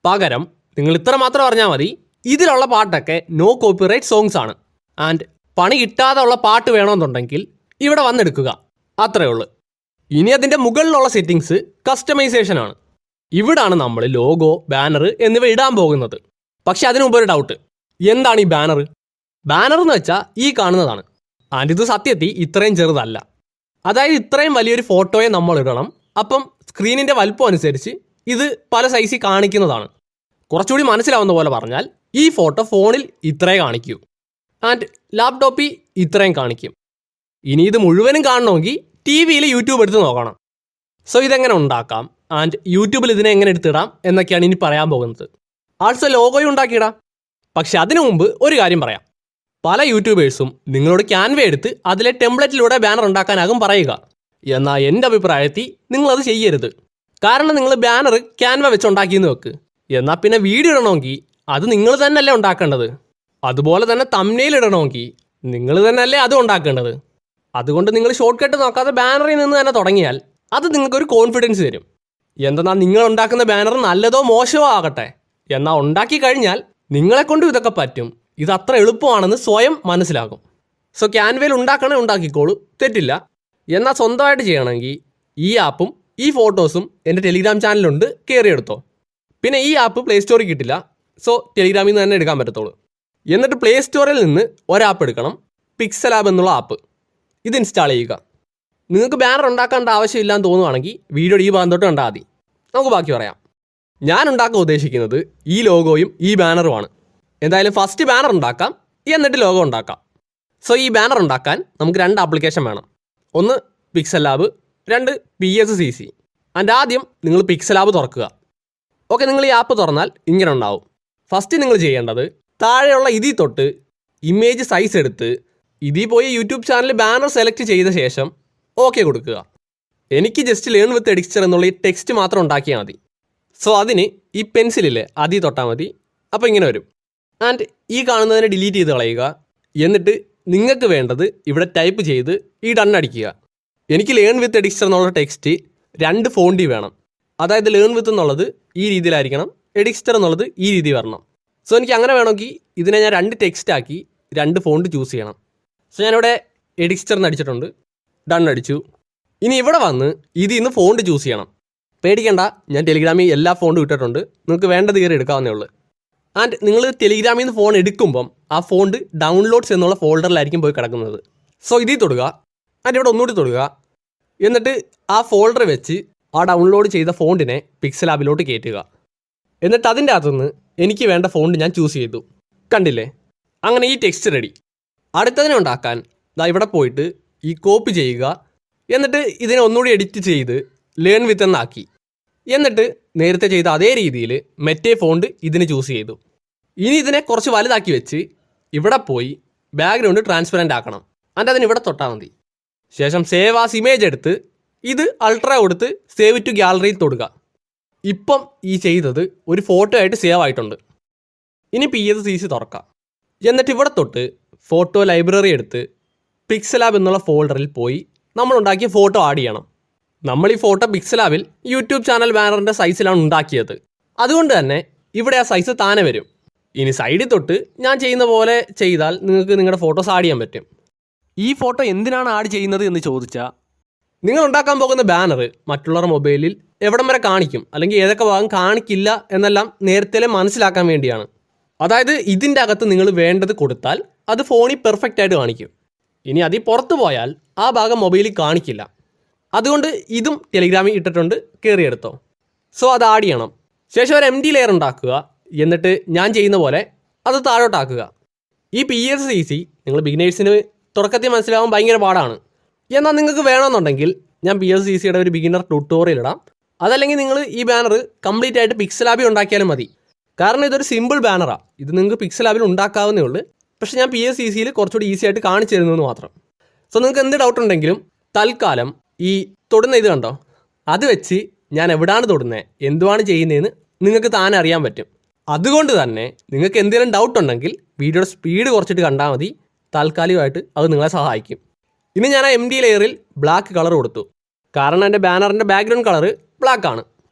പകരം നിങ്ങൾ ഇത്ര മാത്രം അറിഞ്ഞാൽ മതി, ഇതിലുള്ള പാട്ടൊക്കെ നോ കോപ്പിറൈറ്റ് സോങ്സ് ആണ്. ആൻഡ് പണി കിട്ടാതെ ഉള്ള പാട്ട് വേണമെന്നുണ്ടെങ്കിൽ ഇവിടെ വന്നെടുക്കുക. അത്രേ ഉള്ളൂ. ഇനി അതിൻ്റെ മുകളിലുള്ള സെറ്റിങ്സ് കസ്റ്റമൈസേഷൻ ആണ്. ഇവിടാണ് നമ്മൾ ലോഗോ, ബാനർ എന്നിവ ഇടാൻ പോകുന്നത്. പക്ഷെ അതിനു മുമ്പ് ഒരു ഡൗട്ട്, എന്താണ് ഈ ബാനർ? ബാനർ എന്ന് വെച്ചാൽ ഈ കാണുന്നതാണ്. ആൻഡ് ഇത് സത്യത്തിൽ ഇത്രയും ചെറുതല്ല. അതായത് ഇത്രയും വലിയൊരു ഫോട്ടോയെ നമ്മൾ ഇടണം. അപ്പം സ്ക്രീനിൻ്റെ വലുപ്പം അനുസരിച്ച് ഇത് പല സൈസിൽ കാണിക്കുന്നതാണ്. കുറച്ചുകൂടി മനസ്സിലാവുന്ന പോലെ പറഞ്ഞാൽ ഈ ഫോട്ടോ ഫോണിൽ ഇത്രേ കാണിക്കൂ, ആൻഡ് ലാപ്ടോപ്പിൽ ഇത്രയും കാണിക്കും. ഇനി ഇത് മുഴുവനും കാണണമെങ്കിൽ ടി വിയിൽ യൂട്യൂബ് എടുത്ത് നോക്കണം. സോ ഇതെങ്ങനെ ഉണ്ടാക്കാം, ആൻഡ് യൂട്യൂബിൽ ഇതിനെ എങ്ങനെ എടുത്തിടാം എന്നൊക്കെയാണ് ഇനി പറയാൻ പോകുന്നത്. ആൾസോ ലോഗോയും ഉണ്ടാക്കിയിടാം. പക്ഷെ അതിനു മുമ്പ് ഒരു കാര്യം പറയാം. പല യൂട്യൂബേഴ്സും നിങ്ങളോട് ക്യാൻവ എടുത്ത് അതിലെ ടെംപ്ലേറ്റിലൂടെ ബാനർ ഉണ്ടാക്കാനാകും പറയുക. എന്നാൽ എൻ്റെ അഭിപ്രായത്തിൽ നിങ്ങളത് ചെയ്യരുത്. കാരണം നിങ്ങൾ ബാനർ ക്യാൻവ വെച്ചുണ്ടാക്കിയെന്ന് വെക്ക്, എന്നാൽ പിന്നെ വീഡിയോ ഇടണമെങ്കിൽ അത് നിങ്ങൾ തന്നെയല്ലേ ഉണ്ടാക്കേണ്ടത്. അതുപോലെ തന്നെ തംബ്നെയിൽ ഇടണമെങ്കിൽ നിങ്ങൾ തന്നെയല്ലേ അതും ഉണ്ടാക്കേണ്ടത്. അതുകൊണ്ട് നിങ്ങൾ ഷോർട്ട് കട്ട് നോക്കാതെ ബാനറിൽ നിന്ന് തന്നെ തുടങ്ങിയാൽ അത് നിങ്ങൾക്കൊരു കോൺഫിഡൻസ് തരും. എന്തെന്നാൽ നിങ്ങൾ ഉണ്ടാക്കുന്ന ബാനർ നല്ലതോ മോശമോ ആകട്ടെ, എന്നാൽ ഉണ്ടാക്കി കഴിഞ്ഞാൽ നിങ്ങളെക്കൊണ്ടും ഇതൊക്കെ പറ്റും, ഇത് അത്ര എളുപ്പമാണെന്ന് സ്വയം മനസ്സിലാകും. സോ ക്യാൻവയിൽ ഉണ്ടാക്കണേ ഉണ്ടാക്കിക്കോളൂ, തെറ്റില്ല. എന്നാൽ സ്വന്തമായിട്ട് ചെയ്യണമെങ്കിൽ ഈ ആപ്പും ഈ ഫോട്ടോസും എൻ്റെ ടെലിഗ്രാം ചാനലുണ്ട്, കയറിയെടുത്തോ. പിന്നെ ഈ ആപ്പ് പ്ലേ സ്റ്റോറിൽ കിട്ടില്ല. സോ ടെലിഗ്രാമിൽ നിന്ന് തന്നെ എടുക്കാൻ പറ്റത്തുള്ളൂ. എന്നിട്ട് പ്ലേ സ്റ്റോറിൽ നിന്ന് ഒരാപ്പ് എടുക്കണം, പിക്സലാബ് എന്നുള്ള ആപ്പ്. ഇത് ഇൻസ്റ്റാൾ ചെയ്യുക. നിങ്ങൾക്ക് ബാനർ ഉണ്ടാക്കേണ്ട ആവശ്യമില്ലാന്ന് തോന്നുവാണെങ്കിൽ വീഡിയോ ഈ ഭാഗം തൊട്ട് കണ്ടാൽ മതി. നമുക്ക് ബാക്കി പറയാം. ഞാൻ ഉണ്ടാക്കാൻ ഉദ്ദേശിക്കുന്നത് ഈ ലോഗോയും ഈ ബാനറുമാണ്. എന്തായാലും ഫസ്റ്റ് ബാനർ ഉണ്ടാക്കാം, എന്നിട്ട് ലോഗോ ഉണ്ടാക്കാം. സോ ഈ ബാനർ ഉണ്ടാക്കാൻ നമുക്ക് 2 ആപ്ലിക്കേഷൻ വേണം. ഒന്ന് പിക്സലാബ്, 2 PSCC. ആൻഡ് ആദ്യം നിങ്ങൾ പിക്സലാബ് തുറക്കുക. ഓക്കെ, നിങ്ങൾ ഈ ആപ്പ് തുറന്നാൽ ഇങ്ങനെ ഉണ്ടാവും. ഫസ്റ്റ് നിങ്ങൾ ചെയ്യേണ്ടത് താഴെയുള്ള ഇതിൽ തൊട്ട് ഇമേജ് സൈസ് എടുത്ത് ഇതിൽ പോയി യൂട്യൂബ് ചാനൽ ബാനർ സെലക്ട് ചെയ്ത ശേഷം ഓക്കെ കൊടുക്കുക. എനിക്ക് ജസ്റ്റ് ലേൺ വിത്ത് എഡിറ്റർ എന്നുള്ള ഈ ടെക്സ്റ്റ് മാത്രം ഉണ്ടാക്കിയാൽ മതി. സോ അതിന് ഈ പെൻസിലില്ലേ അതിൽ തൊട്ടാൽ മതി. അപ്പോൾ ഇങ്ങനെ വരും. ആൻഡ് ഈ കാണുന്നതിനെ ഡിലീറ്റ് ചെയ്ത് കളയുക. എന്നിട്ട് നിങ്ങൾക്ക് വേണ്ടത് ഇവിടെ ടൈപ്പ് ചെയ്ത് ഈ ഡൺ അടിക്കുക. എനിക്ക് ലേൺ വിത്ത് എഡിറ്റർ എന്നുള്ള ടെക്സ്റ്റ് 2 ഫോണ്ടിൽ വേണം. അതായത് ലേൺ വിത്ത് എന്നുള്ളത് ഈ രീതിയിലായിരിക്കണം, എഡിറ്റർ എന്നുള്ളത് ഈ രീതി വരണം. സോ എനിക്ക് അങ്ങനെ വേണമെങ്കിൽ ഇതിനെ ഞാൻ 2 ടെക്സ്റ്റ് ആക്കി 2 ഫോണ്ട് ചൂസ് ചെയ്യണം. സോ ഞാനിവിടെ എഡിറ്റർ എന്ന് അടിച്ചിട്ടുണ്ട്, ഡൺ അടിച്ചു. ഇനി ഇവിടെ വന്ന് ഇതിൽ നിന്ന് ഫോണ്ട് ചൂസ് ചെയ്യണം. പേടിക്കണ്ട, ഞാൻ ടെലിഗ്രാമിൽ എല്ലാ ഫോണ്ടും ഇട്ടിട്ടുണ്ട്, നിങ്ങൾക്ക് വേണ്ടത് കയറി എടുക്കാവുന്നേ ഉള്ളൂ. ആൻഡ് നിങ്ങൾ ടെലിഗ്രാമിൽ നിന്ന് ഫോൺ എടുക്കുമ്പം ആ ഫോണ്ട് ഡൗൺലോഡ്സ് എന്നുള്ള ഫോൾഡറിലായിരിക്കും പോയി കിടക്കുന്നത്. സോ ഇതിൽ തൊടുക, ആൻഡ് ഇവിടെ ഒന്നുകൂടി തൊടുക. എന്നിട്ട് ആ ഫോൾഡർ വെച്ച് ആ ഡൗൺലോഡ് ചെയ്ത ഫോണ്ടിനെ പിക്സലാബിലോട്ട് കയറ്റുക. എന്നിട്ട് അതിൻ്റെ അകത്തുനിന്ന് എനിക്ക് വേണ്ട ഫോണ്ട് ഞാൻ ചൂസ് ചെയ്തു. കണ്ടില്ലേ? അങ്ങനെ ഈ ടെക്സ്റ്റ് റെഡി. അടുത്തതിനെ ഉണ്ടാക്കാൻ ഇവിടെ പോയിട്ട് ഈ കോപ്പി ചെയ്യുക, എന്നിട്ട് ഇതിനെ ഒന്നുകൂടി എഡിറ്റ് ചെയ്ത് ലേൺ വിത്ത് എന്നാക്കി, എന്നിട്ട് നേരത്തെ ചെയ്ത അതേ രീതിയിൽ മെറ്റേ ഫോണ്ട് ഇതിന് ചൂസ് ചെയ്തു. ഇനി ഇതിനെ കുറച്ച് വലുതാക്കി വെച്ച് ഇവിടെ പോയി ബാക്ക്ഗ്രൗണ്ട് ട്രാൻസ്പെറൻ്റ് ആക്കണം. എന്നിട്ട് അതിന് ഇവിടെ തൊട്ടാൽ മതി. ശേഷം സേവ് ആസ് ഇമേജ് എടുത്ത് ഇത് അൾട്രാ കൊടുത്ത് സേവ് ടു ഗാലറിയിൽ തൊടുക. ഇപ്പം ഈ ചെയ്തത് ഒരു ഫോട്ടോ ആയിട്ട് സേവ് ആയിട്ടുണ്ട്. ഇനി PSCC തുറക്കാം. എന്നിട്ട് ഇവിടെ തൊട്ട് ഫോട്ടോ ലൈബ്രറി എടുത്ത് പിക്സലാബ് എന്നുള്ള ഫോൾഡറിൽ പോയി നമ്മളുണ്ടാക്കിയ ഫോട്ടോ ആഡ് ചെയ്യണം. നമ്മൾ ഈ ഫോട്ടോ പിക്സലാബിൽ യൂട്യൂബ് ചാനൽ ബാനറിൻ്റെ സൈസിലാണ് ഉണ്ടാക്കിയത്. അതുകൊണ്ട് തന്നെ ഇവിടെ ആ സൈസ് താനെ വരും. ഇനി സൈഡിൽ തൊട്ട് ഞാൻ ചെയ്യുന്ന പോലെ ചെയ്താൽ നിങ്ങൾക്ക് നിങ്ങളുടെ ഫോട്ടോസ് ആഡ് ചെയ്യാൻ പറ്റും. ഈ ഫോട്ടോ എന്തിനാണ് ആഡ് ചെയ്യുന്നത് എന്ന് ചോദിച്ചാൽ, നിങ്ങൾ ഉണ്ടാക്കാൻ പോകുന്ന ബാനർ മറ്റുള്ളവരുടെ മൊബൈലിൽ എവിടം വരെ കാണിക്കും, അല്ലെങ്കിൽ ഏതൊക്കെ ഭാഗം കാണിക്കില്ല എന്നെല്ലാം നേരത്തെ മനസ്സിലാക്കാൻ വേണ്ടിയാണ്. അതായത് ഇതിൻ്റെ അകത്ത് നിങ്ങൾ വേണ്ടത് കൊടുത്താൽ അത് ഫോണിൽ പെർഫെക്റ്റ് ആയിട്ട് കാണിക്കും. ഇനി അതിൽ പുറത്ത് പോയാൽ ആ ഭാഗം മൊബൈലിൽ കാണിക്കില്ല. അതുകൊണ്ട് ഇതും ടെലിഗ്രാമിൽ ഇട്ടിട്ടുണ്ട്, കയറിയെടുത്തോ. സോ അത് ആഡ് ചെയ്യണം. ശേഷം ഒരു MD ലെയർ ഉണ്ടാക്കുക. എന്നിട്ട് ഞാൻ ചെയ്യുന്ന പോലെ അത് താഴോട്ടാക്കുക. ഈ PSCC നിങ്ങൾ ബിഗിനേഴ്സിന് തുടക്കത്തിൽ മനസ്സിലാവാൻ ഭയങ്കര പാടാണ്. എന്നാൽ നിങ്ങൾക്ക് വേണമെന്നുണ്ടെങ്കിൽ ഞാൻ PSCCയുടെ ഒരു ബിഗിനർ ട്യൂട്ടോറിയൽ ഇടാം. അതല്ലെങ്കിൽ നിങ്ങൾ ഈ ബാനർ കംപ്ലീറ്റ് ആയിട്ട് പിക്സലാബിൽ ഉണ്ടാക്കിയാലും മതി. കാരണം ഇതൊരു സിമ്പിൾ ബാനറാണ്. ഇത് നിങ്ങൾക്ക് പിക്സലാബിൽ ഉണ്ടാക്കാവുന്നേ ഉള്ളൂ. പക്ഷേ ഞാൻ PSCCയിൽ കുറച്ചുകൂടി ഈസി ആയിട്ട് കാണിച്ചു തരുന്നതെന്ന് മാത്രം. സോ നിങ്ങൾക്ക് എന്ത് ഡൗട്ട് ഉണ്ടെങ്കിലും തൽക്കാലം ഈ തൊടുന്ന ഇത് കണ്ടോ, അത് വെച്ച് ഞാൻ എവിടെയാണ് തൊടുന്നത്, എന്തുവാണ് ചെയ്യുന്നതെന്ന് നിങ്ങൾക്ക് താനെ അറിയാൻ പറ്റും. അതുകൊണ്ട് തന്നെ നിങ്ങൾക്ക് എന്തെങ്കിലും ഡൗട്ട് ഉണ്ടെങ്കിൽ വീഡിയോയുടെ സ്പീഡ് കുറച്ചിട്ട് കണ്ടാൽ മതി. താൽക്കാലികമായിട്ട് അത് നിങ്ങളെ സഹായിക്കും. ഇനി ഞാൻ ആ MD ലെയറിൽ ബ്ലാക്ക് കളർ കൊടുത്തു. കാരണം എൻ്റെ ബാനറിൻ്റെ ബാക്ക്ഗ്രൗണ്ട് കളറ് ബ്ലാക്കാണ്.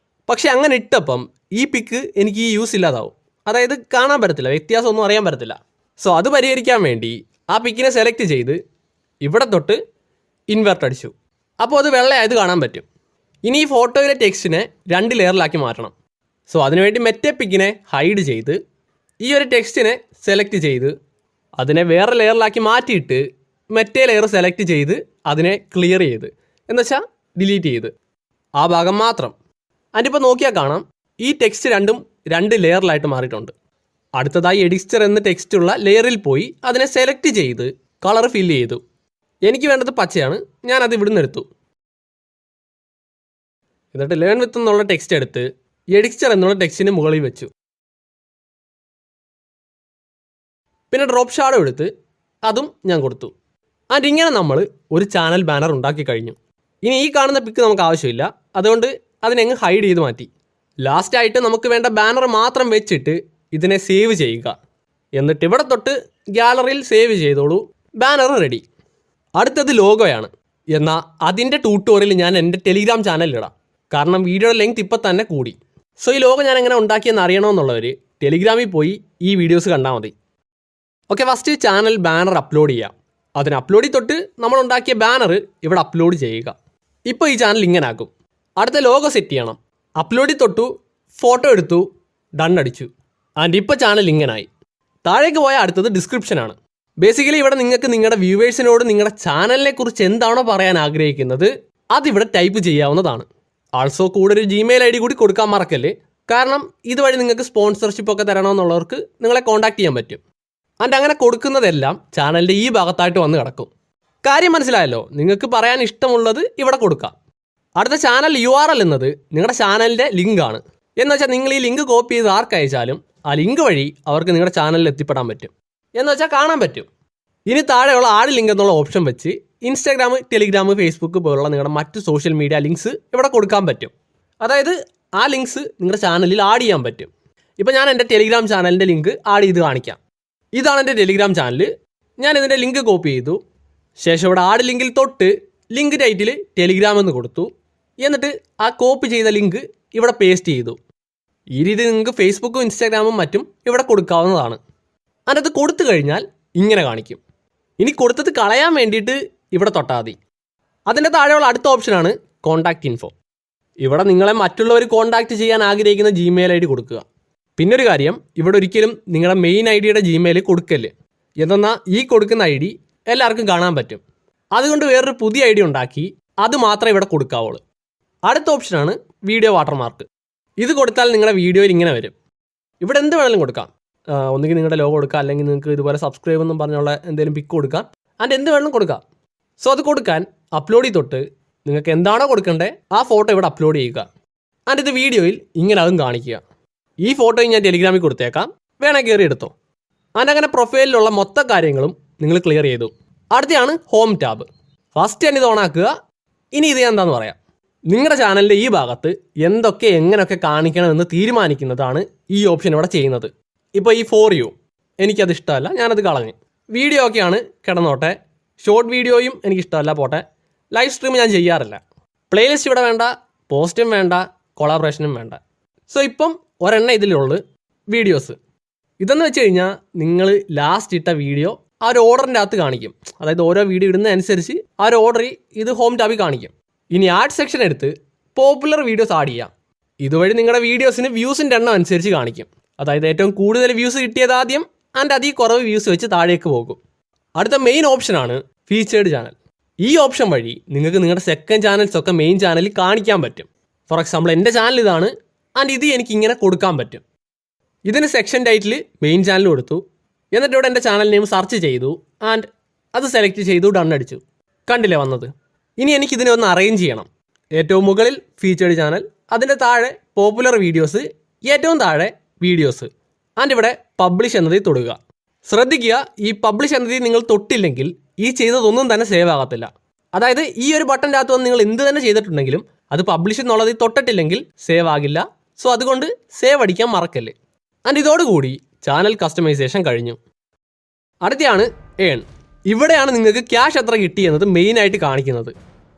പക്ഷേ അങ്ങനെ ഇട്ടപ്പം ഈ പിക്ക് എനിക്ക് ഈ യൂസ് ഇല്ലാതാവും. അതായത് കാണാൻ പറ്റത്തില്ല, വ്യത്യാസമൊന്നും അറിയാൻ പറ്റത്തില്ല. സോ അത് പരിഹരിക്കാൻ വേണ്ടി ആ പിക്കിനെ സെലക്ട് ചെയ്ത് ഇവിടെ തൊട്ട് ഇൻവെർട്ട് അടിച്ചു. അപ്പോൾ അത് വെള്ളയായത് കാണാൻ പറ്റും. ഇനി ഈ ഫോട്ടോയിലെ ടെക്സ്റ്റിനെ 2 ലെയറിലാക്കി മാറ്റണം. സോ അതിനുവേണ്ടി മെറ്റേ പിക്കിനെ ഹൈഡ് ചെയ്ത് ഈ ഒരു ടെക്സ്റ്റിനെ സെലക്ട് ചെയ്ത് അതിനെ വേറെ ലെയറിലാക്കി മാറ്റിയിട്ട് മെറ്റേ ലെയർ സെലക്ട് ചെയ്ത് അതിനെ ക്ലിയർ ചെയ്ത്, എന്നുവെച്ചാൽ ഡിലീറ്റ് ചെയ്ത് ആ ഭാഗം മാത്രം. അതിനിപ്പോൾ നോക്കിയാൽ കാണാം ഈ ടെക്സ്റ്റ് രണ്ടും 2 ലെയറിലായിട്ട് മാറിയിട്ടുണ്ട്. അടുത്തതായി എഡിസ്റ്റർ എന്ന ടെക്സ്റ്റുള്ള ലെയറിൽ പോയി അതിനെ സെലക്ട് ചെയ്ത് കളർ ഫില്ല് ചെയ്തു. എനിക്ക് വേണ്ടത് പച്ചയാണ്, ഞാനത് ഇവിടുന്ന് എടുത്തു. എന്നിട്ട് ലേൺ വിത്ത് എന്നുള്ള ടെക്സ്റ്റ് എടുത്ത് എഡിസ്റ്റർ എന്നുള്ള ടെക്സ്റ്റിന് മുകളിൽ വെച്ചു. പിന്നെ ഡ്രോപ്പ് ഷാഡോ എടുത്ത് അതും ഞാൻ കൊടുത്തു. ഇങ്ങനെ നമ്മൾ ഒരു ചാനൽ ബാനർ ഉണ്ടാക്കി കഴിഞ്ഞു. ഇനി ഈ കാണുന്ന പിക്ക് നമുക്ക് ആവശ്യമില്ല, അതുകൊണ്ട് അതിനെങ്ങ് ഹൈഡ് ചെയ്ത് മാറ്റി. ലാസ്റ്റായിട്ട് നമുക്ക് വേണ്ട ബാനർ മാത്രം വെച്ചിട്ട് ഇതിനെ സേവ് ചെയ്യുക. എന്നിട്ട് ഇവിടെ തൊട്ട് ഗാലറിയിൽ സേവ് ചെയ്തോളൂ. Banner ready. അടുത്തത് ലോഗോയാണ്. എന്നാൽ അതിൻ്റെ ട്യൂട്ടോറിയൽ ഞാൻ എൻ്റെ ടെലിഗ്രാം ചാനലിലിടാം. കാരണം വീഡിയോയുടെ ലെങ്ത് ഇപ്പം തന്നെ കൂടി. സോ ഈ ലോഗോ ഞാൻ എങ്ങനെ ഉണ്ടാക്കിയെന്ന് അറിയണമെന്നുള്ളവർ ടെലിഗ്രാമിൽ പോയി ഈ വീഡിയോസ് കണ്ടാൽ മതി. Okay, first channel banner upload ചെയ്യാം. അതിന് അപ്ലോഡിൽ തൊട്ട് നമ്മൾ ഉണ്ടാക്കിയ ബാനർ ഇവിടെ അപ്ലോഡ് ചെയ്യുക. ഇപ്പോൾ ഈ ചാനൽ ഇങ്ങനെ ആക്കും. അടുത്ത ലോഗോ സെറ്റ് ചെയ്യണം. അപ്ലോഡിൽ തൊട്ടു, ഫോട്ടോ എടുത്തു, ഡൺ അടിച്ചു. ഇപ്പോൾ ചാനൽ ഇങ്ങനായി. താഴേക്ക് പോയാൽ അടുത്തത് ഡിസ്ക്രിപ്ഷനാണ്. ബേസിക്കലി ഇവിടെ നിങ്ങൾക്ക് നിങ്ങളുടെ വ്യൂവേഴ്സിനോട് നിങ്ങളുടെ ചാനലിനെ കുറിച്ച് എന്താണോ പറയാൻ ആഗ്രഹിക്കുന്നത് അതിവിടെ ടൈപ്പ് ചെയ്യാവുന്നതാണ്. ആൾസോ കൂടെ ഒരു Gmail ID കൂടി കൊടുക്കാൻ മറക്കല്ലേ. കാരണം ഇതുവഴി നിങ്ങൾക്ക് സ്പോൺസർഷിപ്പ് ഒക്കെ തരണമെന്നുള്ളവർക്ക് നിങ്ങളെ കോൺടാക്ട് ചെയ്യാൻ പറ്റും. അങ്ങനെ കൊടുക്കുന്നതെല്ലാം ചാനലിൻ്റെ ഈ ഭാഗത്തായിട്ട് വന്ന് കിടക്കും. കാര്യം മനസ്സിലായല്ലോ? നിങ്ങൾക്ക് പറയാൻ ഇഷ്ടമുള്ളത് ഇവിടെ കൊടുക്കാം. അടുത്ത ചാനൽ URL എന്നത് നിങ്ങളുടെ ചാനലിൻ്റെ ലിങ്കാണ്. എന്നുവെച്ചാൽ നിങ്ങൾ ഈ ലിങ്ക് കോപ്പി ചെയ്ത് ആർക്ക് അയച്ചാലും ആ ലിങ്ക് വഴി അവർക്ക് നിങ്ങളുടെ ചാനലിൽ എത്തിപ്പെടാൻ പറ്റും. എന്നുവെച്ചാൽ കാണാൻ പറ്റും. ഇനി താഴെയുള്ള ആഡ് ലിങ്ക് എന്നുള്ള ഓപ്ഷൻ വെച്ച് ഇൻസ്റ്റാഗ്രാം, ടെലിഗ്രാം, ഫേസ്ബുക്ക് പോലുള്ള നിങ്ങളുടെ മറ്റ് സോഷ്യൽ മീഡിയ ലിങ്ക്സ് ഇവിടെ കൊടുക്കാൻ പറ്റും. അതായത് ആ ലിങ്ക്സ് നിങ്ങളുടെ ചാനലിൽ ആഡ് ചെയ്യാൻ പറ്റും. ഇപ്പോൾ ഞാൻ എൻ്റെ ടെലിഗ്രാം ചാനലിൻ്റെ ലിങ്ക് ആഡ് ചെയ്ത് കാണിക്കാം. ഇതാണ് എൻ്റെ ടെലിഗ്രാം ചാനൽ. ഞാൻ ഇതിൻ്റെ ലിങ്ക് കോപ്പി ചെയ്തു. ശേഷം ഇവിടെ ആഡ് ലിങ്കിൽ തൊട്ട് ലിങ്ക് ടൈറ്റിൽ ടെലിഗ്രാം എന്ന് കൊടുത്തു. എന്നിട്ട് ആ കോപ്പി ചെയ്ത ലിങ്ക് ഇവിടെ പേസ്റ്റ് ചെയ്തു. ഈ രീതി നിങ്ങൾക്ക് ഫേസ്ബുക്കും ഇൻസ്റ്റാഗ്രാമും മറ്റും ഇവിടെ കൊടുക്കാവുന്നതാണ്. അതിനകത്ത് കൊടുത്തു കഴിഞ്ഞാൽ ഇങ്ങനെ കാണിക്കും. ഇനി കൊടുത്തത് കളയാൻ വേണ്ടിയിട്ട് ഇവിടെ തൊട്ടാൽ മതി. അതിൻ്റെ താഴെയുള്ള അടുത്ത ഓപ്ഷനാണ് കോൺടാക്റ്റ് ഇൻഫോ. ഇവിടെ നിങ്ങളെ മറ്റുള്ളവർ കോൺടാക്റ്റ് ചെയ്യാൻ ആഗ്രഹിക്കുന്ന Gmail ID കൊടുക്കുക. പിന്നൊരു കാര്യം, ഇവിടെ ഒരിക്കലും നിങ്ങളുടെ മെയിൻ ID-യുടെ Gmail കൊടുക്കല്ലേ. എന്നാൽ ഈ കൊടുക്കുന്ന ID എല്ലാവർക്കും കാണാൻ പറ്റും. അതുകൊണ്ട് വേറൊരു പുതിയ ID ഉണ്ടാക്കി അത് മാത്രമേ ഇവിടെ കൊടുക്കാവുള്ളൂ. അടുത്ത ഓപ്ഷനാണ് വീഡിയോ വാട്ടർമാർക്ക്. ഇത് കൊടുത്താൽ നിങ്ങളുടെ വീഡിയോയിൽ ഇങ്ങനെ വരും. ഇവിടെ എന്ത് വേണമെങ്കിലും കൊടുക്കാം. ഒന്നുകിൽ നിങ്ങളുടെ ലോഗോ കൊടുക്കുക, അല്ലെങ്കിൽ നിങ്ങൾക്ക് ഇതുപോലെ സബ്സ്ക്രൈബ് എന്നും പറഞ്ഞുള്ള എന്തെങ്കിലും പിക്ക് കൊടുക്കാം. ആൻഡ് എന്ത് വേണം കൊടുക്കാം. സോ അത് കൊടുക്കാൻ അപ്ലോഡിൽ തൊട്ട് നിങ്ങൾക്ക് എന്താണോ കൊടുക്കേണ്ടത് ആ ഫോട്ടോ ഇവിടെ അപ്ലോഡ് ചെയ്യുക. ആൻഡ് ഇത് വീഡിയോയിൽ ഇങ്ങനെ അതും കാണിക്കുക. ഈ ഫോട്ടോയും ഞാൻ ടെലിഗ്രാമിൽ കൊടുത്തേക്കാം, വേണേൽ കയറി എടുത്തോ. ആൻഡ് അങ്ങനെ പ്രൊഫൈലിലുള്ള മൊത്തം കാര്യങ്ങളും നിങ്ങൾ ക്ലിയർ ചെയ്തു. അടുത്തയാണ് ഹോം ടാബ്. ഫസ്റ്റ് തന്നെ ഇത് ഓണാക്കുക. ഇനി ഇത് ഞാൻ എന്താണെന്ന് പറയാം. നിങ്ങളുടെ ചാനലിൻ്റെ ഈ ഭാഗത്ത് എന്തൊക്കെ എങ്ങനെയൊക്കെ കാണിക്കണമെന്ന് തീരുമാനിക്കുന്നതാണ് ഈ ഓപ്ഷൻ ഇവിടെ ചെയ്യുന്നത്. ഇപ്പോൾ ഈ ഫോർ യു എനിക്കത് ഇഷ്ടമല്ല, ഞാനത് കളഞ്ഞു. വീഡിയോ ഒക്കെയാണ് കിടന്നോട്ടെ. ഷോർട്ട് വീഡിയോയും എനിക്കിഷ്ടമല്ല, പോട്ടെ. ലൈവ് സ്ട്രീം ഞാൻ ചെയ്യാറില്ല. പ്ലേലിസ്റ്റ് ഇവിടെ വേണ്ട, പോസ്റ്റും വേണ്ട, കൊളാബറേഷനും വേണ്ട. സോ ഇപ്പം ഒരെണ്ണം ഇതിലുള്ളു വീഡിയോസ്. ഇതെന്ന് വെച്ച് കഴിഞ്ഞാൽ നിങ്ങൾ ലാസ്റ്റ് ഇട്ട വീഡിയോ ആ ഒരു ഓർഡറിൻ്റെ അകത്ത് കാണിക്കും. അതായത് ഓരോ വീഡിയോ ഇടുന്നതനുസരിച്ച് ആ ഒരു ഓർഡറിൽ ഇത് ഹോം ടാബിൽ കാണിക്കും. ഇനി ആഡ് സെക്ഷൻ എടുത്ത് പോപ്പുലർ വീഡിയോസ് ആഡ് ചെയ്യാം. ഇതുവഴി നിങ്ങളുടെ വീഡിയോസിന് വ്യൂസിൻ്റെ എണ്ണം അനുസരിച്ച് കാണിക്കും. അതായത് ഏറ്റവും കൂടുതൽ വ്യൂസ് കിട്ടിയത് ആദ്യം, ആൻഡ് അതിൽ കുറവ് വ്യൂസ് വെച്ച് താഴേക്ക് പോകും. അടുത്ത മെയിൻ ഓപ്ഷനാണ് ഫീച്ചേർഡ് ചാനൽ. ഈ ഓപ്ഷൻ വഴി നിങ്ങൾക്ക് നിങ്ങളുടെ സെക്കൻഡ് ചാനൽസൊക്കെ മെയിൻ ചാനലിൽ കാണിക്കാൻ പറ്റും. ഫോർ എക്സാമ്പിൾ എൻ്റെ ചാനൽ ഇതാണ്, ആൻഡ് ഇത് എനിക്ക് ഇങ്ങനെ കൊടുക്കാൻ പറ്റും. ഇതിന് സെക്ഷൻ ടൈറ്റിൽ മെയിൻ ചാനൽ കൊടുത്തു. എന്നിട്ട് ഇവിടെ എൻ്റെ ചാനൽ നെയിം സെർച്ച് ചെയ്തു, ആൻഡ് അത് സെലക്ട് ചെയ്തു, ഡൺ അടിച്ചു. കണ്ടില്ലേ വന്നത്? ഇനി എനിക്കിതിനെ ഒന്ന് അറേഞ്ച് ചെയ്യണം. ഏറ്റവും മുകളിൽ ഫീച്ചേർഡ് ചാനൽ, അതിൻ്റെ താഴെ പോപ്പുലർ വീഡിയോസ്, ഏറ്റവും താഴെ വീഡിയോസ്, ആൻഡ് ഇവിടെ പബ്ലിഷ് എന്നതിൽ തൊടുക. ശ്രദ്ധിക്കുക, ഈ പബ്ലിഷ് എന്നതിൽ നിങ്ങൾ തൊട്ടില്ലെങ്കിൽ ഈ ചെയ്തതൊന്നും തന്നെ സേവ് ആകത്തില്ല. അതായത് ഈ ഒരു ബട്ടൻ്റെ അകത്ത് വന്ന് നിങ്ങൾ എന്ത് തന്നെ ചെയ്തിട്ടുണ്ടെങ്കിലും അത് പബ്ലിഷ് എന്നുള്ളതിൽ തൊട്ടിട്ടില്ലെങ്കിൽ സേവ് ആകില്ല. സോ അതുകൊണ്ട് സേവ് അടിക്കാൻ മറക്കല്ലേ. ആൻഡ് ഇതോടുകൂടി ചാനൽ കസ്റ്റമൈസേഷൻ കഴിഞ്ഞു. അടുത്തയാണ് ഏൺ. ഇവിടെയാണ് നിങ്ങൾക്ക് ക്യാഷ് എത്ര കിട്ടി എന്നത് മെയിനായിട്ട് കാണിക്കുന്നത്.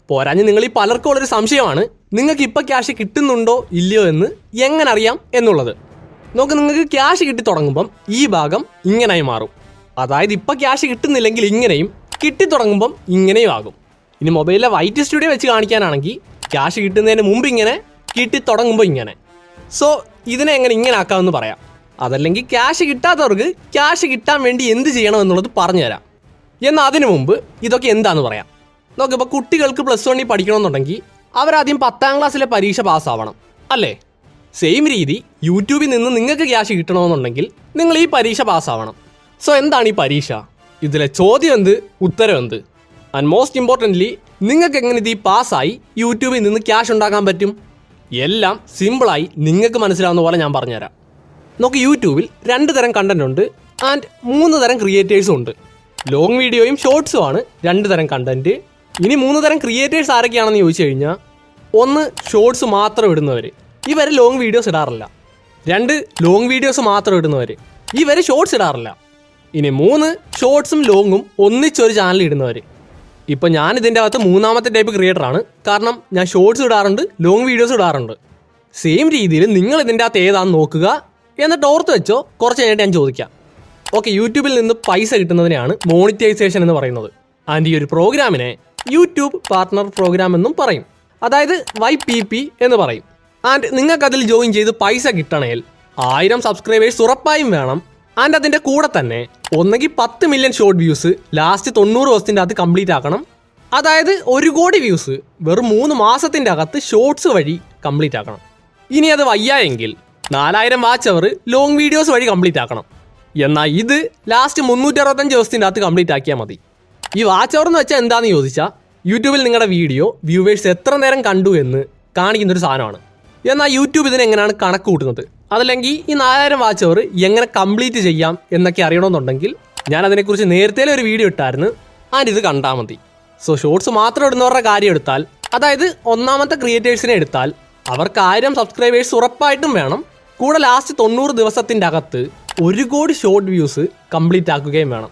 പോരാഞ്ഞ് നിങ്ങൾ ഈ പലർക്കും ഉള്ളൊരു സംശയമാണ്, നിങ്ങൾക്ക് ഇപ്പോൾ ക്യാഷ് കിട്ടുന്നുണ്ടോ ഇല്ലയോ എന്ന് എങ്ങനെ അറിയാം എന്നുള്ളത്. നിങ്ങൾക്ക് ക്യാഷ് കിട്ടി തുടങ്ങുമ്പം ഈ ഭാഗം ഇങ്ങനെയായി മാറും. അതായത് ഇപ്പോൾ ക്യാഷ് കിട്ടുന്നില്ലെങ്കിൽ ഇങ്ങനെയും, കിട്ടി തുടങ്ങുമ്പം ഇങ്ങനെയും ആകും. ഇനി മൊബൈലിലെ വൈറ്റ് സ്റ്റുഡിയോ വെച്ച് കാണിക്കാനാണെങ്കിൽ ക്യാഷ് കിട്ടുന്നതിന് മുമ്പ് ഇങ്ങനെ, കിട്ടി തുടങ്ങുമ്പോൾ ഇങ്ങനെ. സോ ഇതിനെ എങ്ങനെ ഇങ്ങനെ ആക്കാമെന്ന് പറയാം. അതല്ലെങ്കിൽ ക്യാഷ് കിട്ടാത്തവർക്ക് ക്യാഷ് കിട്ടാൻ വേണ്ടി എന്ത് ചെയ്യണം എന്നുള്ളത് പറഞ്ഞു തരാം. എന്നാൽ അതിനു മുമ്പ് ഇതൊക്കെ എന്താണെന്ന് പറയാം. നോക്കിപ്പോൾ കുട്ടികൾക്ക് +1 പഠിക്കണമെന്നുണ്ടെങ്കിൽ അവരാദ്യം 10ാം ക്ലാസ്സിലെ പരീക്ഷ പാസ്സാവണം, അല്ലേ? സെയിം രീതി യൂട്യൂബിൽ നിന്ന് നിങ്ങൾക്ക് ക്യാഷ് കിട്ടണമെന്നുണ്ടെങ്കിൽ നിങ്ങൾ ഈ പരീക്ഷ പാസ്സാവണം. സോ എന്താണ് ഈ പരീക്ഷ? ഇതിലെ ചോദ്യം എന്ത്, ഉത്തരം എന്ത്? ആൻഡ് മോസ്റ്റ് ഇമ്പോർട്ടൻ്റ്ലി നിങ്ങൾക്ക് എങ്ങനെ ഇത് ഈ പാസ്സായി യൂട്യൂബിൽ നിന്ന് ക്യാഷ് ഉണ്ടാക്കാൻ പറ്റും? എല്ലാം സിമ്പിളായി നിങ്ങൾക്ക് മനസ്സിലാവുന്ന പോലെ ഞാൻ പറഞ്ഞുതരാം. യൂട്യൂബിൽ 2 തരം കണ്ടന്റ് ഉണ്ട്, ആൻഡ് 3 തരം ക്രിയേറ്റേഴ്സും ഉണ്ട്. ലോങ് വീഡിയോയും ഷോർട്സും ആണ് 2 തരം കണ്ടന്റ്. ഇനി 3 തരം ക്രിയേറ്റേഴ്സ് ആരൊക്കെയാണെന്ന് ചോദിച്ചു കഴിഞ്ഞാൽ, 1 ഷോർട്സ് മാത്രം ഇടുന്നവർ, ഇവർ ലോങ് വീഡിയോസ് ഇടാറില്ല. 2 ലോങ് വീഡിയോസ് മാത്രം ഇടുന്നവർ, ഇവർ ഷോർട്സ് ഇടാറില്ല. ഇനി 3 ഷോർട്സും ലോങ്ങും ഒന്നിച്ചൊരു ചാനൽ ഇടുന്നവർ. ഇപ്പം ഞാൻ ഇതിൻ്റെ അകത്ത് 3ാമത്തെ ടൈപ്പ് ക്രിയേറ്ററാണ്. കാരണം ഞാൻ ഷോർട്സ് ഇടാറുണ്ട്, ലോങ് വീഡിയോസ് ഇടാറുണ്ട്. സെയിം രീതിയിൽ നിങ്ങൾ ഇതിൻ്റെ അകത്ത് ഏതാണെന്ന് നോക്കുക, എന്നിട്ട് ഓർത്ത് വെച്ചോ. കുറച്ച് കഴിഞ്ഞിട്ട് ഞാൻ ചോദിക്കാം. ഓക്കെ, യൂട്യൂബിൽ നിന്ന് പൈസ കിട്ടുന്നതിനെയാണ് മോണിറ്റൈസേഷൻ എന്ന് പറയുന്നത്. ആൻഡ് ഈ ഒരു പ്രോഗ്രാമിനെ യൂട്യൂബ് പാർട്ട്ണർ പ്രോഗ്രാം എന്നും പറയും. അതായത് YPP എന്ന് പറയും. ആൻഡ് നിങ്ങൾക്കതിൽ ജോയിൻ ചെയ്ത് പൈസ കിട്ടണമെങ്കിൽ 1000 സബ്സ്ക്രൈബേഴ്സ് ഉറപ്പായും വേണം. ആൻഡ് അതിൻ്റെ കൂടെ തന്നെ ഒന്നെങ്കിൽ 10 മില്യൺ ഷോർട്ട് വ്യൂസ് ലാസ്റ്റ് 90 ദിവസത്തിൻ്റെ അകത്ത് കംപ്ലീറ്റ് ആക്കണം. അതായത് 1 കോടി വ്യൂസ് വെറും 3 മാസത്തിൻ്റെ അകത്ത് ഷോർട്സ് വഴി കംപ്ലീറ്റ് ആക്കണം. ഇനി അത് വയ്യായെങ്കിൽ 4000 വാച്ച് അവർ ലോങ് വീഡിയോസ് വഴി കംപ്ലീറ്റ് ആക്കണം. എന്നാൽ ഇത് ലാസ്റ്റ് 365 ദിവസത്തിൻ്റെ അകത്ത് കംപ്ലീറ്റ് ആക്കിയാൽ മതി. ഈ വാച്ച് അവർ എന്ന് വെച്ചാൽ എന്താണെന്ന് ചോദിച്ചാൽ, യൂട്യൂബിൽ നിങ്ങളുടെ വീഡിയോ വ്യൂവേഴ്സ് എത്ര നേരം കണ്ടു എന്ന് കാണിക്കുന്നൊരു സാധനമാണ്. എന്നാൽ യൂട്യൂബ് ഇതിനെങ്ങനെയാണ് കണക്ക് കൂട്ടുന്നത്, അതല്ലെങ്കിൽ ഈ 4000 വാച്ച് അവർ എങ്ങനെ കംപ്ലീറ്റ് ചെയ്യാം എന്നൊക്കെ അറിയണമെന്നുണ്ടെങ്കിൽ ഞാൻ അതിനെക്കുറിച്ച് നേരത്തെ ഒരു വീഡിയോ ഇട്ടായിരുന്നു. ആൻഡ് ഇത് കണ്ടാൽ മതി. സോ ഷോർട്സ് മാത്രം ഇടുന്നവരുടെ കാര്യം എടുത്താൽ, അതായത് 1ാമത്തെ ക്രിയേറ്റേഴ്സിനെ എടുത്താൽ, അവർക്ക് 1000 സബ്സ്ക്രൈബേഴ്സ് ഉറപ്പായിട്ടും വേണം. കൂടെ ലാസ്റ്റ് 90 ദിവസത്തിൻ്റെ അകത്ത് 1 കോടി ഷോർട്ട് വ്യൂസ് കംപ്ലീറ്റ് ആക്കുകയും വേണം.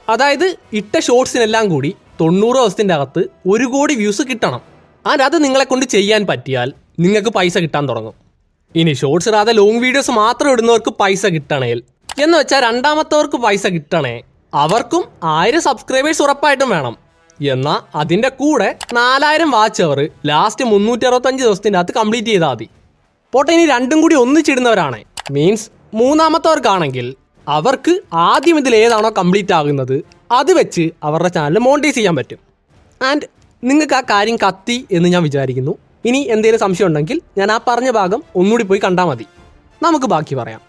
അതായത് ഇട്ട ഷോർട്സിനെല്ലാം കൂടി 90 ദിവസത്തിൻ്റെ അകത്ത് 1 കോടി വ്യൂസ് കിട്ടണം. ആൻഡ് അത് നിങ്ങളെ കൊണ്ട് ചെയ്യാൻ പറ്റിയാൽ നിങ്ങൾക്ക് പൈസ കിട്ടാൻ തുടങ്ങും. ഇനി ഷോർട്സ് ഇടാതെ ലോങ് വീഡിയോസ് മാത്രം ഇടുന്നവർക്ക് പൈസ കിട്ടണേൽ എന്ന് വെച്ചാൽ 2ാമത്തവർക്ക് പൈസ കിട്ടണേ, അവർക്കും 1000 സബ്സ്ക്രൈബേഴ്സ് ഉറപ്പായിട്ടും വേണം. എന്നാൽ അതിൻ്റെ കൂടെ 4000 വാച്ച് അവർ ലാസ്റ്റ് 365 ദിവസത്തിൻ്റെ അകത്ത് കംപ്ലീറ്റ് ചെയ്താൽ മതി. പോട്ടെ, ഇനി രണ്ടും കൂടി ഒന്നിച്ചിടുന്നവരാണ്, മീൻസ് 3ാമത്തവർക്കാണെങ്കിൽ അവർക്ക് ആദ്യം ഇതിൽ ഏതാണോ കംപ്ലീറ്റ് ആകുന്നത് അത് വെച്ച് അവരുടെ ചാനൽ മോണിറ്റൈസ് ചെയ്യാൻ പറ്റും. ആൻഡ് നിങ്ങൾക്ക് ആ കാര്യം കത്തി എന്ന് ഞാൻ വിചാരിക്കുന്നു. ഇനി എന്തെങ്കിലും സംശയം ഉണ്ടെങ്കിൽ ഞാൻ ആ പറഞ്ഞ ഭാഗം ഒന്നുകൂടി പോയി കണ്ടാൽ മതി. നമുക്ക് ബാക്കി പറയാം.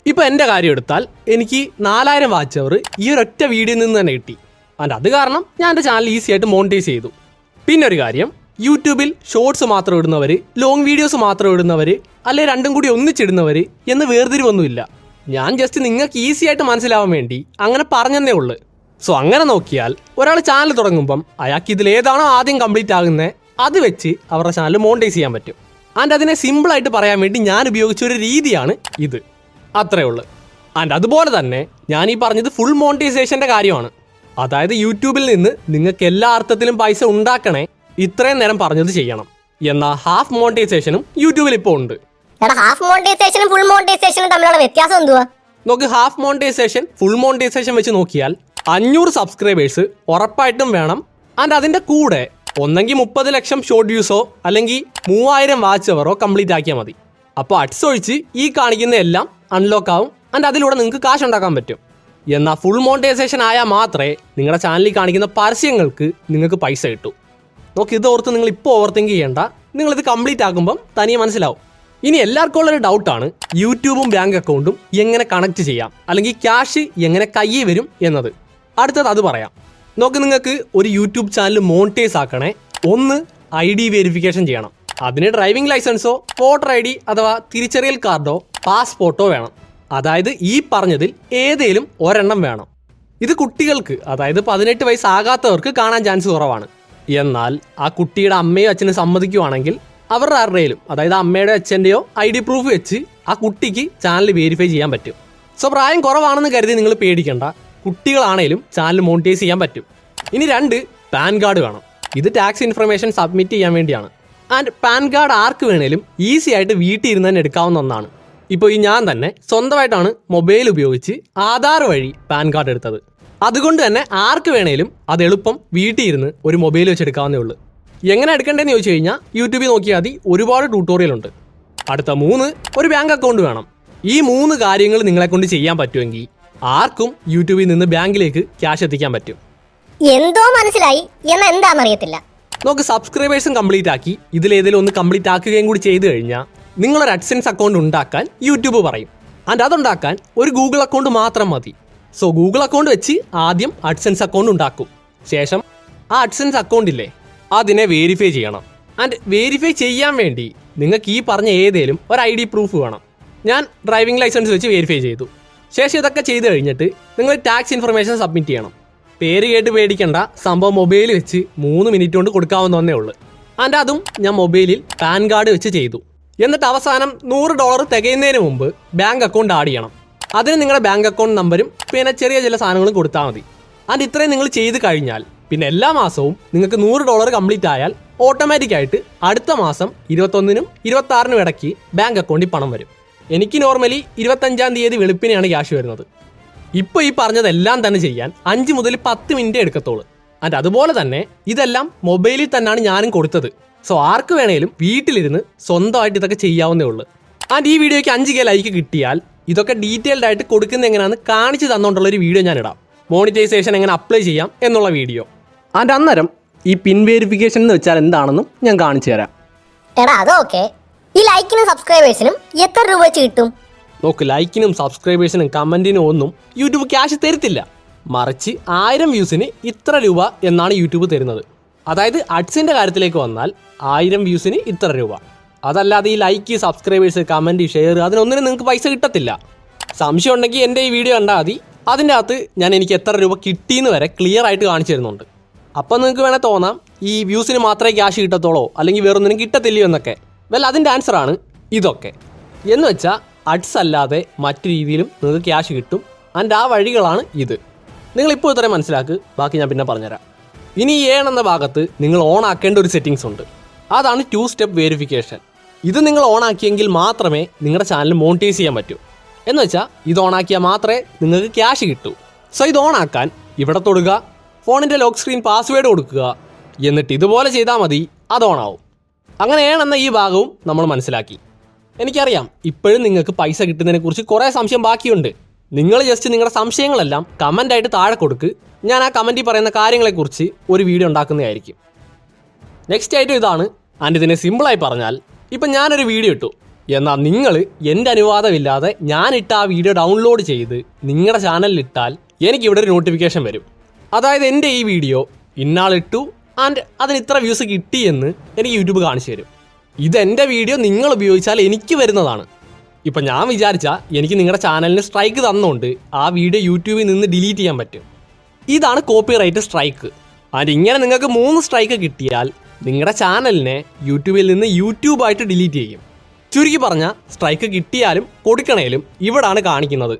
ഇപ്പോൾ എൻ്റെ കാര്യം എടുത്താൽ എനിക്ക് 4000 വാച്ച് അവർ ഈ ഒരൊറ്റ വീഡിയോയിൽ നിന്ന് തന്നെ കിട്ടി. അത് കാരണം ഞാൻ എൻ്റെ ചാനൽ ഈസി ആയിട്ട് മോണിറ്റൈസ് ചെയ്തു. പിന്നെ ഒരു കാര്യം, യൂട്യൂബിൽ ഷോർട്സ് മാത്രം ഇടുന്നവർ, ലോങ് വീഡിയോസ് മാത്രം ഇടുന്നവർ, അല്ലെങ്കിൽ രണ്ടും കൂടി ഒന്നിച്ചിടുന്നവർ എന്ന് വേർതിരിവൊന്നുമില്ല. ഞാൻ ജസ്റ്റ് നിങ്ങൾക്ക് ഈസി ആയിട്ട് മനസ്സിലാവാൻ വേണ്ടി അങ്ങനെ പറഞ്ഞതേ ഉള്ളൂ. സോ അങ്ങനെ നോക്കിയാൽ ഒരാൾ ചാനൽ തുടങ്ങുമ്പം അയാൾക്ക് ഇതിലേതാണോ ആദ്യം കംപ്ലീറ്റ് ആകുന്നത് അത് വെച്ച് അവരുടെ ചാനൽ മോണിറ്റൈസ് ചെയ്യാൻ പറ്റും. അതിനെ സിമ്പിളായിട്ട് പറയാൻ വേണ്ടി ഞാൻ ഉപയോഗിച്ച ഒരു രീതിയാണ് ഇത്. അത്രേ ഉള്ളൂ. അതുപോലെ തന്നെ ഞാൻ ഈ പറഞ്ഞത് ഫുൾ മോണിറ്റൈസേഷൻ്റെ കാര്യമാണ്. അതായത് യൂട്യൂബിൽ നിന്ന് നിങ്ങൾക്ക് എല്ലാ അർത്ഥത്തിലും പൈസ ഉണ്ടാക്കണേ ഇത്രയും നേരം പറഞ്ഞത് ചെയ്യണം. എന്നാൽ ഹാഫ് മോണിറ്റൈസേഷനും യൂട്യൂബിൽ ഇപ്പോൾ ഉണ്ട്. ഹാഫ് മോണിറ്റൈസേഷനും ഫുൾ മോണിറ്റൈസേഷനും തമ്മിലുള്ള വ്യത്യാസം എന്തുവാ? നോക്ക്, ഹാഫ് മോണിറ്റൈസേഷൻ ഫുൾ മോണിറ്റൈസേഷൻ വെച്ച് നോക്കിയാൽ 500 സബ്സ്ക്രൈബേഴ്സ് ഉറപ്പായിട്ടും വേണം. അതിൻ്റെ കൂടെ ഒന്നെങ്കിൽ 30 ലക്ഷം ഷോർട്ട് വ്യൂസോ അല്ലെങ്കിൽ 3000 വാച്ച് അവറോ കംപ്ലീറ്റ് ആക്കിയാൽ മതി. അപ്പോൾ അഡ്സ് ഒഴിച്ച് ഈ കാണിക്കുന്ന എല്ലാം അൺലോക്ക് ആവും. അതിലൂടെ നിങ്ങൾക്ക് കാശ് ഉണ്ടാക്കാൻ പറ്റും. എന്നാൽ ഫുൾ മോണിറ്റൈസേഷൻ ആയാൽ മാത്രമേ നിങ്ങളുടെ ചാനലിൽ കാണിക്കുന്ന പരസ്യങ്ങൾക്ക് നിങ്ങൾക്ക് പൈസ കിട്ടൂ. നോക്ക്, ഇത് ഓർത്ത് നിങ്ങൾ ഇപ്പോൾ ഓവർ തിങ്ക് ചെയ്യേണ്ട. നിങ്ങളിത് കംപ്ലീറ്റ് ആക്കുമ്പം തനിയെ മനസ്സിലാവും. ഇനി എല്ലാവർക്കും ഉള്ളൊരു ഡൗട്ടാണ് യൂട്യൂബും ബാങ്ക് അക്കൗണ്ടും എങ്ങനെ കണക്ട് ചെയ്യാം, അല്ലെങ്കിൽ ക്യാഷ് എങ്ങനെ കയ്യിൽ വരും എന്നത്. അടുത്തത് അത് പറയാം. നോക്ക്, നിങ്ങൾക്ക് ഒരു യൂട്യൂബ് ചാനൽ മോണിറ്റൈസ് ആക്കണേ, ഒന്ന് ID വെരിഫിക്കേഷൻ ചെയ്യണം. അതിന് ഡ്രൈവിംഗ് ലൈസൻസോ വോട്ടർ ID അഥവാ തിരിച്ചറിയൽ കാർഡോ പാസ്പോർട്ടോ വേണം. അതായത് ഈ പറഞ്ഞതിൽ ഏതേലും ഒരെണ്ണം വേണം. ഇത് കുട്ടികൾക്ക്, അതായത് 18 വയസ്സാകാത്തവർക്ക് കാണാൻ ചാൻസ് കുറവാണ്. എന്നാൽ ആ കുട്ടിയുടെ അമ്മയോ അച്ഛനും സമ്മതിക്കുവാണെങ്കിൽ അവരുടെ ആരുടെയും, അതായത് അമ്മയുടെ അച്ഛൻ്റെയോ ID പ്രൂഫ് വെച്ച് ആ കുട്ടിക്ക് ചാനൽ വെരിഫൈ ചെയ്യാൻ പറ്റും. സോ പ്രായം കുറവാണെന്ന് കരുതി നിങ്ങൾ പേടിക്കേണ്ട. കുട്ടികളാണേലും ചാനൽ മോണിറ്റൈസ് ചെയ്യാൻ പറ്റും. ഇനി 2, പാൻ കാർഡ് വേണം. ഇത് ടാക്സ് ഇൻഫർമേഷൻ സബ്മിറ്റ് ചെയ്യാൻ വേണ്ടിയാണ്. പാൻ കാർഡ് ആർക്ക് വേണേലും ഈസി ആയിട്ട് വീട്ടിൽ ഇരുന്ന് തന്നെ എടുക്കാവുന്ന ഒന്നാണ്. ഇപ്പോൾ ഞാൻ തന്നെ സ്വന്തമായിട്ടാണ് മൊബൈൽ ഉപയോഗിച്ച് ആധാർ വഴി പാൻ കാർഡ് എടുത്തത്. അതുകൊണ്ട് തന്നെ ആർക്ക് വേണേലും അത് എളുപ്പം വീട്ടിൽ ഇരുന്ന് ഒരു മൊബൈൽ വെച്ച് എടുക്കാവുന്നേ ഉള്ളൂ. എങ്ങനെ എടുക്കേണ്ടതെന്ന് ചോദിച്ചു കഴിഞ്ഞാൽ യൂട്യൂബിൽ നോക്കിയാൽ മതി, ഒരുപാട് ട്യൂട്ടോറിയൽ ഉണ്ട്. അടുത്ത 3, ഒരു ബാങ്ക് അക്കൗണ്ട് വേണം. ഈ 3 കാര്യങ്ങൾ നിങ്ങളെ കൊണ്ട് ചെയ്യാൻ പറ്റുമെങ്കിൽ ആർക്കും യൂട്യൂബിൽ നിന്ന് ബാങ്കിലേക്ക് ക്യാഷ് എത്തിക്കാൻ പറ്റും. എന്തോ മനസ്സിലായി, എന്നാ എന്താണെന്നറിയത്തില്ല. നോക്ക്, സബ്സ്ക്രൈബേഴ്സും കംപ്ലീറ്റ് ആക്കി ഇതിലേതെങ്കിലും ഒന്ന് കംപ്ലീറ്റ് ആക്കുകയും കൂടി ചെയ്തു കഴിഞ്ഞാൽ നിങ്ങളൊരു അഡ്സെൻസ് അക്കൗണ്ട് ഉണ്ടാക്കാൻ യൂട്യൂബ് പറയും. അതുണ്ടാക്കാൻ ഒരു ഗൂഗിൾ അക്കൗണ്ട് മാത്രം മതി. സോ ഗൂഗിൾ അക്കൗണ്ട് വെച്ച് ആദ്യം അഡ്സെൻസ് അക്കൗണ്ട് ഉണ്ടാക്കും. ശേഷം ആ അഡ്സെൻസ് അക്കൗണ്ടില്ലേ അതിനെ വെരിഫൈ ചെയ്യണം. വെരിഫൈ ചെയ്യാൻ വേണ്ടി നിങ്ങൾക്ക് ഈ പറഞ്ഞ ഏതേലും ഒരു ID പ്രൂഫ് വേണം. ഞാൻ ഡ്രൈവിംഗ് ലൈസൻസ് വെച്ച് വെരിഫൈ ചെയ്തു. ശേഷം ഇതൊക്കെ ചെയ്ത് കഴിഞ്ഞിട്ട് നിങ്ങൾ ടാക്സ് ഇൻഫർമേഷൻ സബ്മിറ്റ് ചെയ്യണം. പേര് കേട്ട് പേടിക്കേണ്ട, സംഭവം മൊബൈൽ വെച്ച് 3 മിനിറ്റ് കൊണ്ട് കൊടുക്കാവുന്ന ഒന്നേ ഉള്ളൂ. അതും ഞാൻ മൊബൈലിൽ പാൻ കാർഡ് വെച്ച് ചെയ്തു. എന്നിട്ട് അവസാനം $100 തികയുന്നതിന് മുമ്പ് ബാങ്ക് അക്കൗണ്ട് ആഡ് ചെയ്യണം. അതിന് നിങ്ങളുടെ ബാങ്ക് അക്കൗണ്ട് നമ്പരും പിന്നെ ചെറിയ ചില സാധനങ്ങളും കൊടുത്താൽ മതി. ഇത്രയും നിങ്ങൾ ചെയ്ത് കഴിഞ്ഞാൽ പിന്നെ എല്ലാ മാസവും നിങ്ങൾക്ക് $100 കംപ്ലീറ്റ് ആയാൽ ഓട്ടോമാറ്റിക്കായിട്ട് അടുത്ത മാസം 21-നും 26-നും ഇടയ്ക്ക് ബാങ്ക് അക്കൗണ്ടിൽ പണം വരും. എനിക്ക് നോർമലി 25-ാം തീയതി വെളുപ്പിനെയാണ് ക്യാഷ് വരുന്നത്. ഇപ്പോൾ ഈ പറഞ്ഞതെല്ലാം തന്നെ ചെയ്യാൻ 5 മുതൽ 10 മിനിറ്റ് എടുക്കത്തുള്ളൂ. അതുപോലെ തന്നെ ഇതെല്ലാം മൊബൈലിൽ തന്നെയാണ് ഞാനും കൊടുത്തത്. സോ ആർക്ക് വേണേലും വീട്ടിലിരുന്ന് സ്വന്തമായിട്ട് ഇതൊക്കെ ചെയ്യാവുന്നേ ഉള്ളൂ. ഈ വീഡിയോയ്ക്ക് 5K ലൈക്ക് കിട്ടിയാൽ ഇതൊക്കെ ഡീറ്റെയിൽഡ് ആയിട്ട് കൊടുക്കുന്നത് എങ്ങനെയാണെന്ന് കാണിച്ച് തന്നുകൊണ്ടുള്ളൊരു വീഡിയോ ഞാൻ ഇടാം. മോണിറ്റൈസേഷൻ എങ്ങനെ അപ്ലൈ ചെയ്യാം എന്നുള്ള വീഡിയോ. അന്നേരം ഈ പിൻ വെരിഫിക്കേഷൻ എന്ന് വെച്ചാൽ എന്താണെന്നും ഞാൻ കാണിച്ചു തരാം. അതൊക്കെ ഈ ലൈക്കിനും സബ്സ്ക്രൈബേഴ്സിനും എത്ര രൂപ വെച്ച് കിട്ടും? നോക്ക്, ലൈക്കിനും സബ്സ്ക്രൈബേഴ്സിനും കമൻറ്റിനും ഒന്നും യൂട്യൂബ് ക്യാഷ് തരത്തില്ല. മറിച്ച് 1000 വ്യൂസിന് ഇത്ര രൂപ എന്നാണ് യൂട്യൂബ് തരുന്നത്. അതായത് അഡ്സിൻ്റെ കാര്യത്തിലേക്ക് വന്നാൽ 1000 വ്യൂസിന് ഇത്ര രൂപ. അതല്ലാതെ ഈ ലൈക്ക്, സബ്സ്ക്രൈബേഴ്സ്, കമൻറ്റ്, ഷെയർ അതിനൊന്നിനും നിങ്ങൾക്ക് പൈസ കിട്ടത്തില്ല. സംശയം ഉണ്ടെങ്കിൽ എൻ്റെ ഈ വീഡിയോ കണ്ടാൽ മതി. അതിൻ്റെ അകത്ത് ഞാൻ എനിക്ക് എത്ര രൂപ കിട്ടിയെന്ന് വരെ ക്ലിയർ ആയിട്ട് കാണിച്ചു തരുന്നുണ്ട്. അപ്പം നിങ്ങൾക്ക് വേണേൽ തോന്നാം ഈ വ്യൂസിന് മാത്രമേ ക്യാഷ് കിട്ടത്തുള്ളൂ അല്ലെങ്കിൽ വേറൊന്നിനും കിട്ടത്തില്ലയോ എന്നൊക്കെ. അതിൻ്റെ ആൻസറാണ് ഇതൊക്കെ. എന്ന് വെച്ചാൽ അഡ്സ് അല്ലാതെ മറ്റു രീതിയിലും നിങ്ങൾക്ക് ക്യാഷ് കിട്ടും. ആ വഴികളാണ് ഇത്. നിങ്ങളിപ്പോൾ ഇത്രയും മനസ്സിലാക്ക്, ബാക്കി ഞാൻ പിന്നെ പറഞ്ഞുതരാം. ഇനി ഈ എന്ന ഭാഗത്ത് നിങ്ങൾ ഓൺ ആക്കേണ്ട ഒരു സെറ്റിങ്സ് ഉണ്ട്. അതാണ് 2 സ്റ്റെപ്പ് വെരിഫിക്കേഷൻ. ഇത് നിങ്ങൾ ഓൺ ആക്കിയെങ്കിൽ മാത്രമേ നിങ്ങളുടെ ചാനൽ മോണിറ്റൈസ് ചെയ്യാൻ പറ്റൂ. എന്ന് വെച്ചാൽ ഇത് ഓൺ ആക്കിയാൽ മാത്രമേ നിങ്ങൾക്ക് ക്യാഷ് കിട്ടൂ. സോ ഇത് ഓൺ ആക്കാൻ ഇവിടെ തൊടുക, ഫോണിൻ്റെ ലോക്ക് സ്ക്രീൻ പാസ്വേഡ് കൊടുക്കുക, എന്നിട്ട് ഇതുപോലെ ചെയ്താൽ മതി, അത് ഓൺ ആവും. അങ്ങനെ എന്ന ഈ ഭാഗവും നമ്മൾ മനസ്സിലാക്കി. എനിക്കറിയാം ഇപ്പോഴും നിങ്ങൾക്ക് പൈസ കിട്ടുന്നതിനെക്കുറിച്ച് കുറേ സംശയം ബാക്കിയുണ്ട്. നിങ്ങൾ ജസ്റ്റ് നിങ്ങളുടെ സംശയങ്ങളെല്ലാം കമൻ്റായിട്ട് താഴെ കൊടുക്ക്. ഞാൻ ആ കമൻറ്റിൽ പറയുന്ന കാര്യങ്ങളെക്കുറിച്ച് ഒരു വീഡിയോ ഉണ്ടാക്കുന്നതായിരിക്കും. നെക്സ്റ്റ് ആയിട്ട് ഇതാണ്. ഇതിനെ സിമ്പിളായി പറഞ്ഞാൽ, ഇപ്പം ഞാനൊരു വീഡിയോ ഇട്ടു. എന്നാൽ നിങ്ങൾ എൻ്റെ അനുവാദമില്ലാതെ ഞാനിട്ട ആ വീഡിയോ ഡൗൺലോഡ് ചെയ്ത് നിങ്ങളുടെ ചാനലിൽ ഇട്ടാൽ എനിക്കിവിടെ ഒരു നോട്ടിഫിക്കേഷൻ വരും. അതായത് എൻ്റെ ഈ വീഡിയോ ഇന്നാളിട്ടു ആൻഡ് അതിന് ഇത്ര വ്യൂസ് കിട്ടി എന്ന് എനിക്ക് യൂട്യൂബ് കാണിച്ചു തരും. ഇതെൻ്റെ വീഡിയോ നിങ്ങൾ ഉപയോഗിച്ചാൽ എനിക്ക് വരുന്നതാണ്. ഇപ്പം ഞാൻ വിചാരിച്ചാൽ എനിക്ക് നിങ്ങളുടെ ചാനലിന് സ്ട്രൈക്ക് തന്നുകൊണ്ട് ആ വീഡിയോ യൂട്യൂബിൽ നിന്ന് ഡിലീറ്റ് ചെയ്യാൻ പറ്റും. ഇതാണ് കോപ്പിറൈറ്റ് സ്ട്രൈക്ക്. ആൻഡ് ഇങ്ങനെ നിങ്ങൾക്ക് 3 സ്ട്രൈക്ക് കിട്ടിയാൽ നിങ്ങളുടെ ചാനലിനെ യൂട്യൂബിൽ നിന്ന് യൂട്യൂബായിട്ട് ഡിലീറ്റ് ചെയ്യും. ചുരുക്കി പറഞ്ഞാൽ സ്ട്രൈക്ക് കിട്ടിയാലും കൊടുക്കണേലും ഇവിടാണ് കാണിക്കുന്നത്.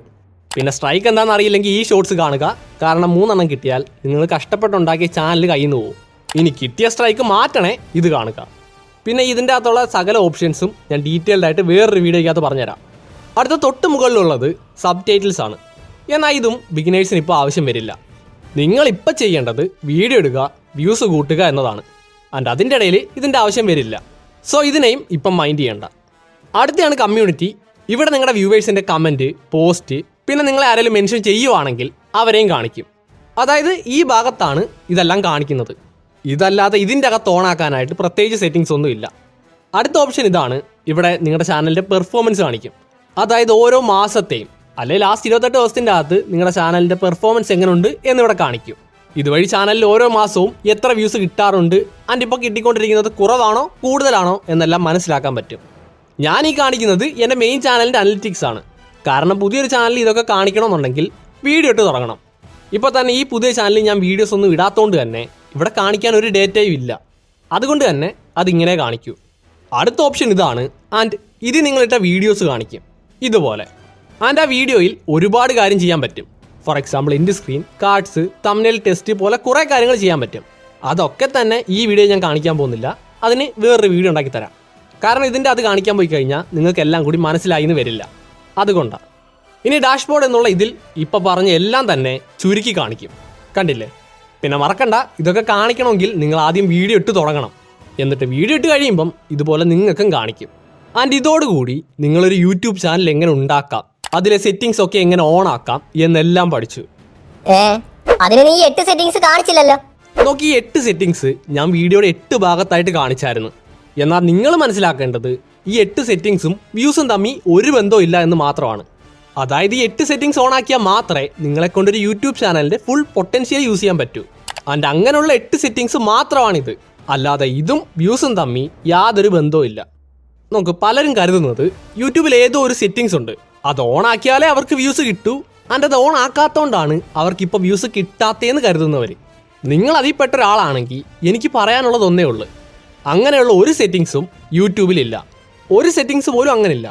പിന്നെ സ്ട്രൈക്ക് എന്താണെന്ന് അറിയില്ലെങ്കിൽ ഈ ഷോർട്സ് കാണുക. കാരണം 3 എണ്ണം കിട്ടിയാൽ നിങ്ങൾ കഷ്ടപ്പെട്ടുണ്ടാക്കിയ ചാനൽ കയ്യിൽ നിന്ന് പോകും. ഇനി കിട്ടിയ സ്ട്രൈക്ക് മാറ്റണേ ഇത് കാണുക. പിന്നെ ഇതിൻ്റെ അകത്തുള്ള സകല ഓപ്ഷൻസും ഞാൻ ഡീറ്റെയിൽഡ് ആയിട്ട് വേറൊരു വീഡിയോയ്ക്കകത്ത് പറഞ്ഞുതരാം. അടുത്ത തൊട്ട് മുകളിലുള്ളത് സബ് ടൈറ്റിൽസ് ആണ്. എന്നാൽ ഇതും ബിഗിനേഴ്സിന് ഇപ്പോൾ ആവശ്യം വരില്ല. നിങ്ങളിപ്പോൾ ചെയ്യേണ്ടത് വീഡിയോ ഇടുക, വ്യൂസ് കൂട്ടുക എന്നതാണ്. ആൻഡ് അതിൻ്റെ ഇടയിൽ ഇതിൻ്റെ ആവശ്യം വരില്ല. സോ ഇതിനെയും ഇപ്പം മൈൻഡ് ചെയ്യേണ്ട. അടുത്താണ് കമ്മ്യൂണിറ്റി. ഇവിടെ നിങ്ങളുടെ വ്യൂവേഴ്സിൻ്റെ കമൻറ്റ്, പോസ്റ്റ്, പിന്നെ നിങ്ങളെ ആരെങ്കിലും മെൻഷൻ ചെയ്യുവാണെങ്കിൽ അവരെയും കാണിക്കും. അതായത് ഈ ഭാഗത്താണ് ഇതെല്ലാം കാണിക്കുന്നത്. ഇതല്ലാതെ ഇതിൻ്റെ അകത്ത് ഓണാക്കാനായിട്ട് പ്രത്യേകിച്ച് സെറ്റിങ്സ് ഒന്നും ഇല്ല. അടുത്ത ഓപ്ഷൻ ഇതാണ്. ഇവിടെ നിങ്ങളുടെ ചാനലിൻ്റെ പെർഫോമൻസ് കാണിക്കും. അതായത് ഓരോ മാസത്തെയും അല്ലെങ്കിൽ ലാസ്റ്റ് 28 ദിവസത്തിൻ്റെ അകത്ത് നിങ്ങളുടെ ചാനലിൻ്റെ പെർഫോമൻസ് എങ്ങനെയുണ്ട് എന്നിവിടെ കാണിക്കും. ഇതുവഴി ചാനലിൽ ഓരോ മാസവും എത്ര വ്യൂസ് കിട്ടാറുണ്ട് ആൻഡ് ഇപ്പോൾ കിട്ടിക്കൊണ്ടിരിക്കുന്നത് കുറവാണോ കൂടുതലാണോ എന്നെല്ലാം മനസ്സിലാക്കാൻ പറ്റും. ഞാൻ ഈ കാണിക്കുന്നത് എൻ്റെ മെയിൻ ചാനലിൻ്റെ അനലിറ്റിക്സ് ആണ്. കാരണം പുതിയൊരു ചാനലിൽ ഇതൊക്കെ കാണിക്കണമെന്നുണ്ടെങ്കിൽ വീഡിയോ ഇട്ട് തുടങ്ങണം. ഇപ്പോൾ തന്നെ ഈ പുതിയ ചാനലിൽ ഞാൻ വീഡിയോസ് ഒന്നും ഇടാത്തതുകൊണ്ട് തന്നെ ഇവിടെ കാണിക്കാൻ ഒരു ഡേറ്റയും ഇല്ല. അതുകൊണ്ട് തന്നെ അതിങ്ങനെ കാണിക്കൂ. അടുത്ത ഓപ്ഷൻ ഇതാണ്. ആൻഡ് ഇത് നിങ്ങളിട്ട വീഡിയോസ് കാണിക്കും ഇതുപോലെ. ആൻഡ് ആ വീഡിയോയിൽ ഒരുപാട് കാര്യം ചെയ്യാൻ പറ്റും. For example end screen, cards, thumbnail test പോലെ കുറേ കാര്യങ്ങൾ ചെയ്യാൻ പറ്റും. അതൊക്കെ തന്നെ ഈ വീഡിയോ ഞാൻ കാണിക്കാൻ പോകുന്നില്ല. അതിന് വേറൊരു വീഡിയോ ഉണ്ടാക്കി തരാം. കാരണം ഇതിൻ്റെ അത് കാണിക്കാൻ പോയി കഴിഞ്ഞാൽ നിങ്ങൾക്ക് എല്ലാം കൂടി മനസ്സിലായി എന്ന് വരില്ല. അതുകൊണ്ടാണ്. ഇനി ഡാഷ്ബോർഡ് എന്നുള്ള ഇതിൽ ഇപ്പോൾ പറഞ്ഞ എല്ലാം തന്നെ ചുരുക്കി കാണിക്കും. കണ്ടില്ലേ? പിന്നെ മറക്കണ്ട, ഇതൊക്കെ കാണിക്കണമെങ്കിൽ നിങ്ങൾ ആദ്യം വീഡിയോ ഇട്ട് തുടങ്ങണം. എന്നിട്ട് വീഡിയോ ഇട്ട് കഴിയുമ്പം ഇതുപോലെ നിങ്ങൾക്കും കാണിക്കും. ആൻഡ് ഇതോടുകൂടി നിങ്ങളൊരു യൂട്യൂബ് ചാനൽ എങ്ങനെ ഉണ്ടാക്കാം, അതിലെ സെറ്റിങ്സ് ഒക്കെ എങ്ങനെ ഓൺ ആക്കാം എന്നെല്ലാം പഠിച്ചു. അതിന് നീ 8 സെറ്റിങ്സ് കാണിച്ചില്ലല്ലോ. നോക്കി, ഈ 8 സെറ്റിങ്സ് ഞാൻ വീഡിയോയുടെ 8 ഭാഗത്തായിട്ട് കാണിച്ചായിരുന്നു. എന്നാൽ നിങ്ങൾ മനസ്സിലാക്കേണ്ടത് ഈ 8 സെറ്റിങ്സും വ്യൂസും തമ്മിൽ ഒരു ബന്ധവും ഇല്ല എന്ന് മാത്രമാണ്. അതായത് ഈ 8 സെറ്റിങ്സ് ഓൺ ആക്കിയാൽ മാത്രമേ നിങ്ങളെ കൊണ്ടൊരു യൂട്യൂബ് ചാനലിൻ്റെ ഫുൾ പൊട്ടൻഷ്യൽ യൂസ് ചെയ്യാൻ പറ്റൂ. ആൻഡ് അങ്ങനെയുള്ള 8 സെറ്റിങ്സ് മാത്രമാണിത്. അല്ലാതെ ഇതും വ്യൂസും തമ്മിൽ യാതൊരു ബന്ധവും ഇല്ല. നമുക്ക് പലരും കരുതുന്നത് യൂട്യൂബിൽ ഏതോ ഒരു സെറ്റിങ്സ് ഉണ്ട്, അത് ഓൺ ആക്കിയാലേ അവർക്ക് വ്യൂസ് കിട്ടൂ. ആൻഡ് അത് ഓൺ ആക്കാത്തതുകൊണ്ടാണ് അവർക്കിപ്പോൾ വ്യൂസ് കിട്ടാത്തതെന്ന് കരുതുന്നവർ. നിങ്ങൾ അതിൽ പെട്ട ഒരാളാണെങ്കിൽ എനിക്ക് പറയാനുള്ളത് ഒന്നേ ഉള്ളൂ. അങ്ങനെയുള്ള ഒരു സെറ്റിങ്സും യൂട്യൂബിലില്ല. ഒരു സെറ്റിങ്സ് പോലും അങ്ങനെയില്ല.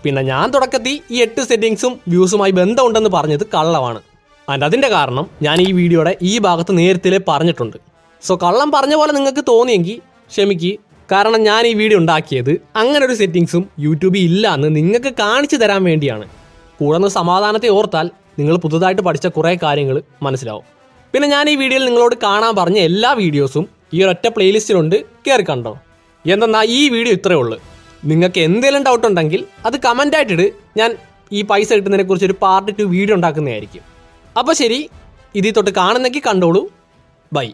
പിന്നെ ഞാൻ തുടക്കത്തിൽ ഈ 8 സെറ്റിങ്സും വ്യൂസുമായി ബന്ധമുണ്ടെന്ന് പറഞ്ഞത് കള്ളമാണ്. ആൻഡ് അതിൻ്റെ കാരണം ഞാൻ ഈ വീഡിയോയുടെ ഈ ഭാഗത്ത് നേരത്തെ പറഞ്ഞിട്ടുണ്ട്. സോ കള്ളം പറഞ്ഞ പോലെ നിങ്ങൾക്ക് തോന്നിയെങ്കിൽ ക്ഷമിക്ക്. കാരണം ഞാൻ ഈ വീഡിയോ ഉണ്ടാക്കിയത് അങ്ങനെ ഒരു സെറ്റിങ്സും യൂട്യൂബിൽ ഇല്ല എന്ന് നിങ്ങൾക്ക് കാണിച്ചു തരാൻ വേണ്ടിയാണ്. കൂടെ സമാധാനത്തെ ഓർത്താൽ നിങ്ങൾ പുതുതായിട്ട് പഠിച്ച കുറേ കാര്യങ്ങൾ മനസ്സിലാവും. പിന്നെ ഞാൻ ഈ വീഡിയോയിൽ നിങ്ങളോട് കാണാൻ പറഞ്ഞ എല്ലാ വീഡിയോസും ഈ ഒരൊറ്റ പ്ലേലിസ്റ്റിലുണ്ട്, കയറി കണ്ടോ. എന്തെന്നാൽ ഈ വീഡിയോ ഇത്രയേ ഉള്ളൂ. നിങ്ങൾക്ക് എന്തെങ്കിലും ഡൗട്ട് ഉണ്ടെങ്കിൽ അത് കമൻ്റായിട്ടിട്ട് ഞാൻ ഈ പൈസ കിട്ടുന്നതിനെക്കുറിച്ച് ഒരു പാർട്ട് 2 വീഡിയോ ഉണ്ടാക്കുന്നതായിരിക്കും. അപ്പോൾ ശരി, ഇതിൽ തൊട്ട് കാണുന്നെങ്കിൽ കണ്ടോളൂ. ബൈ.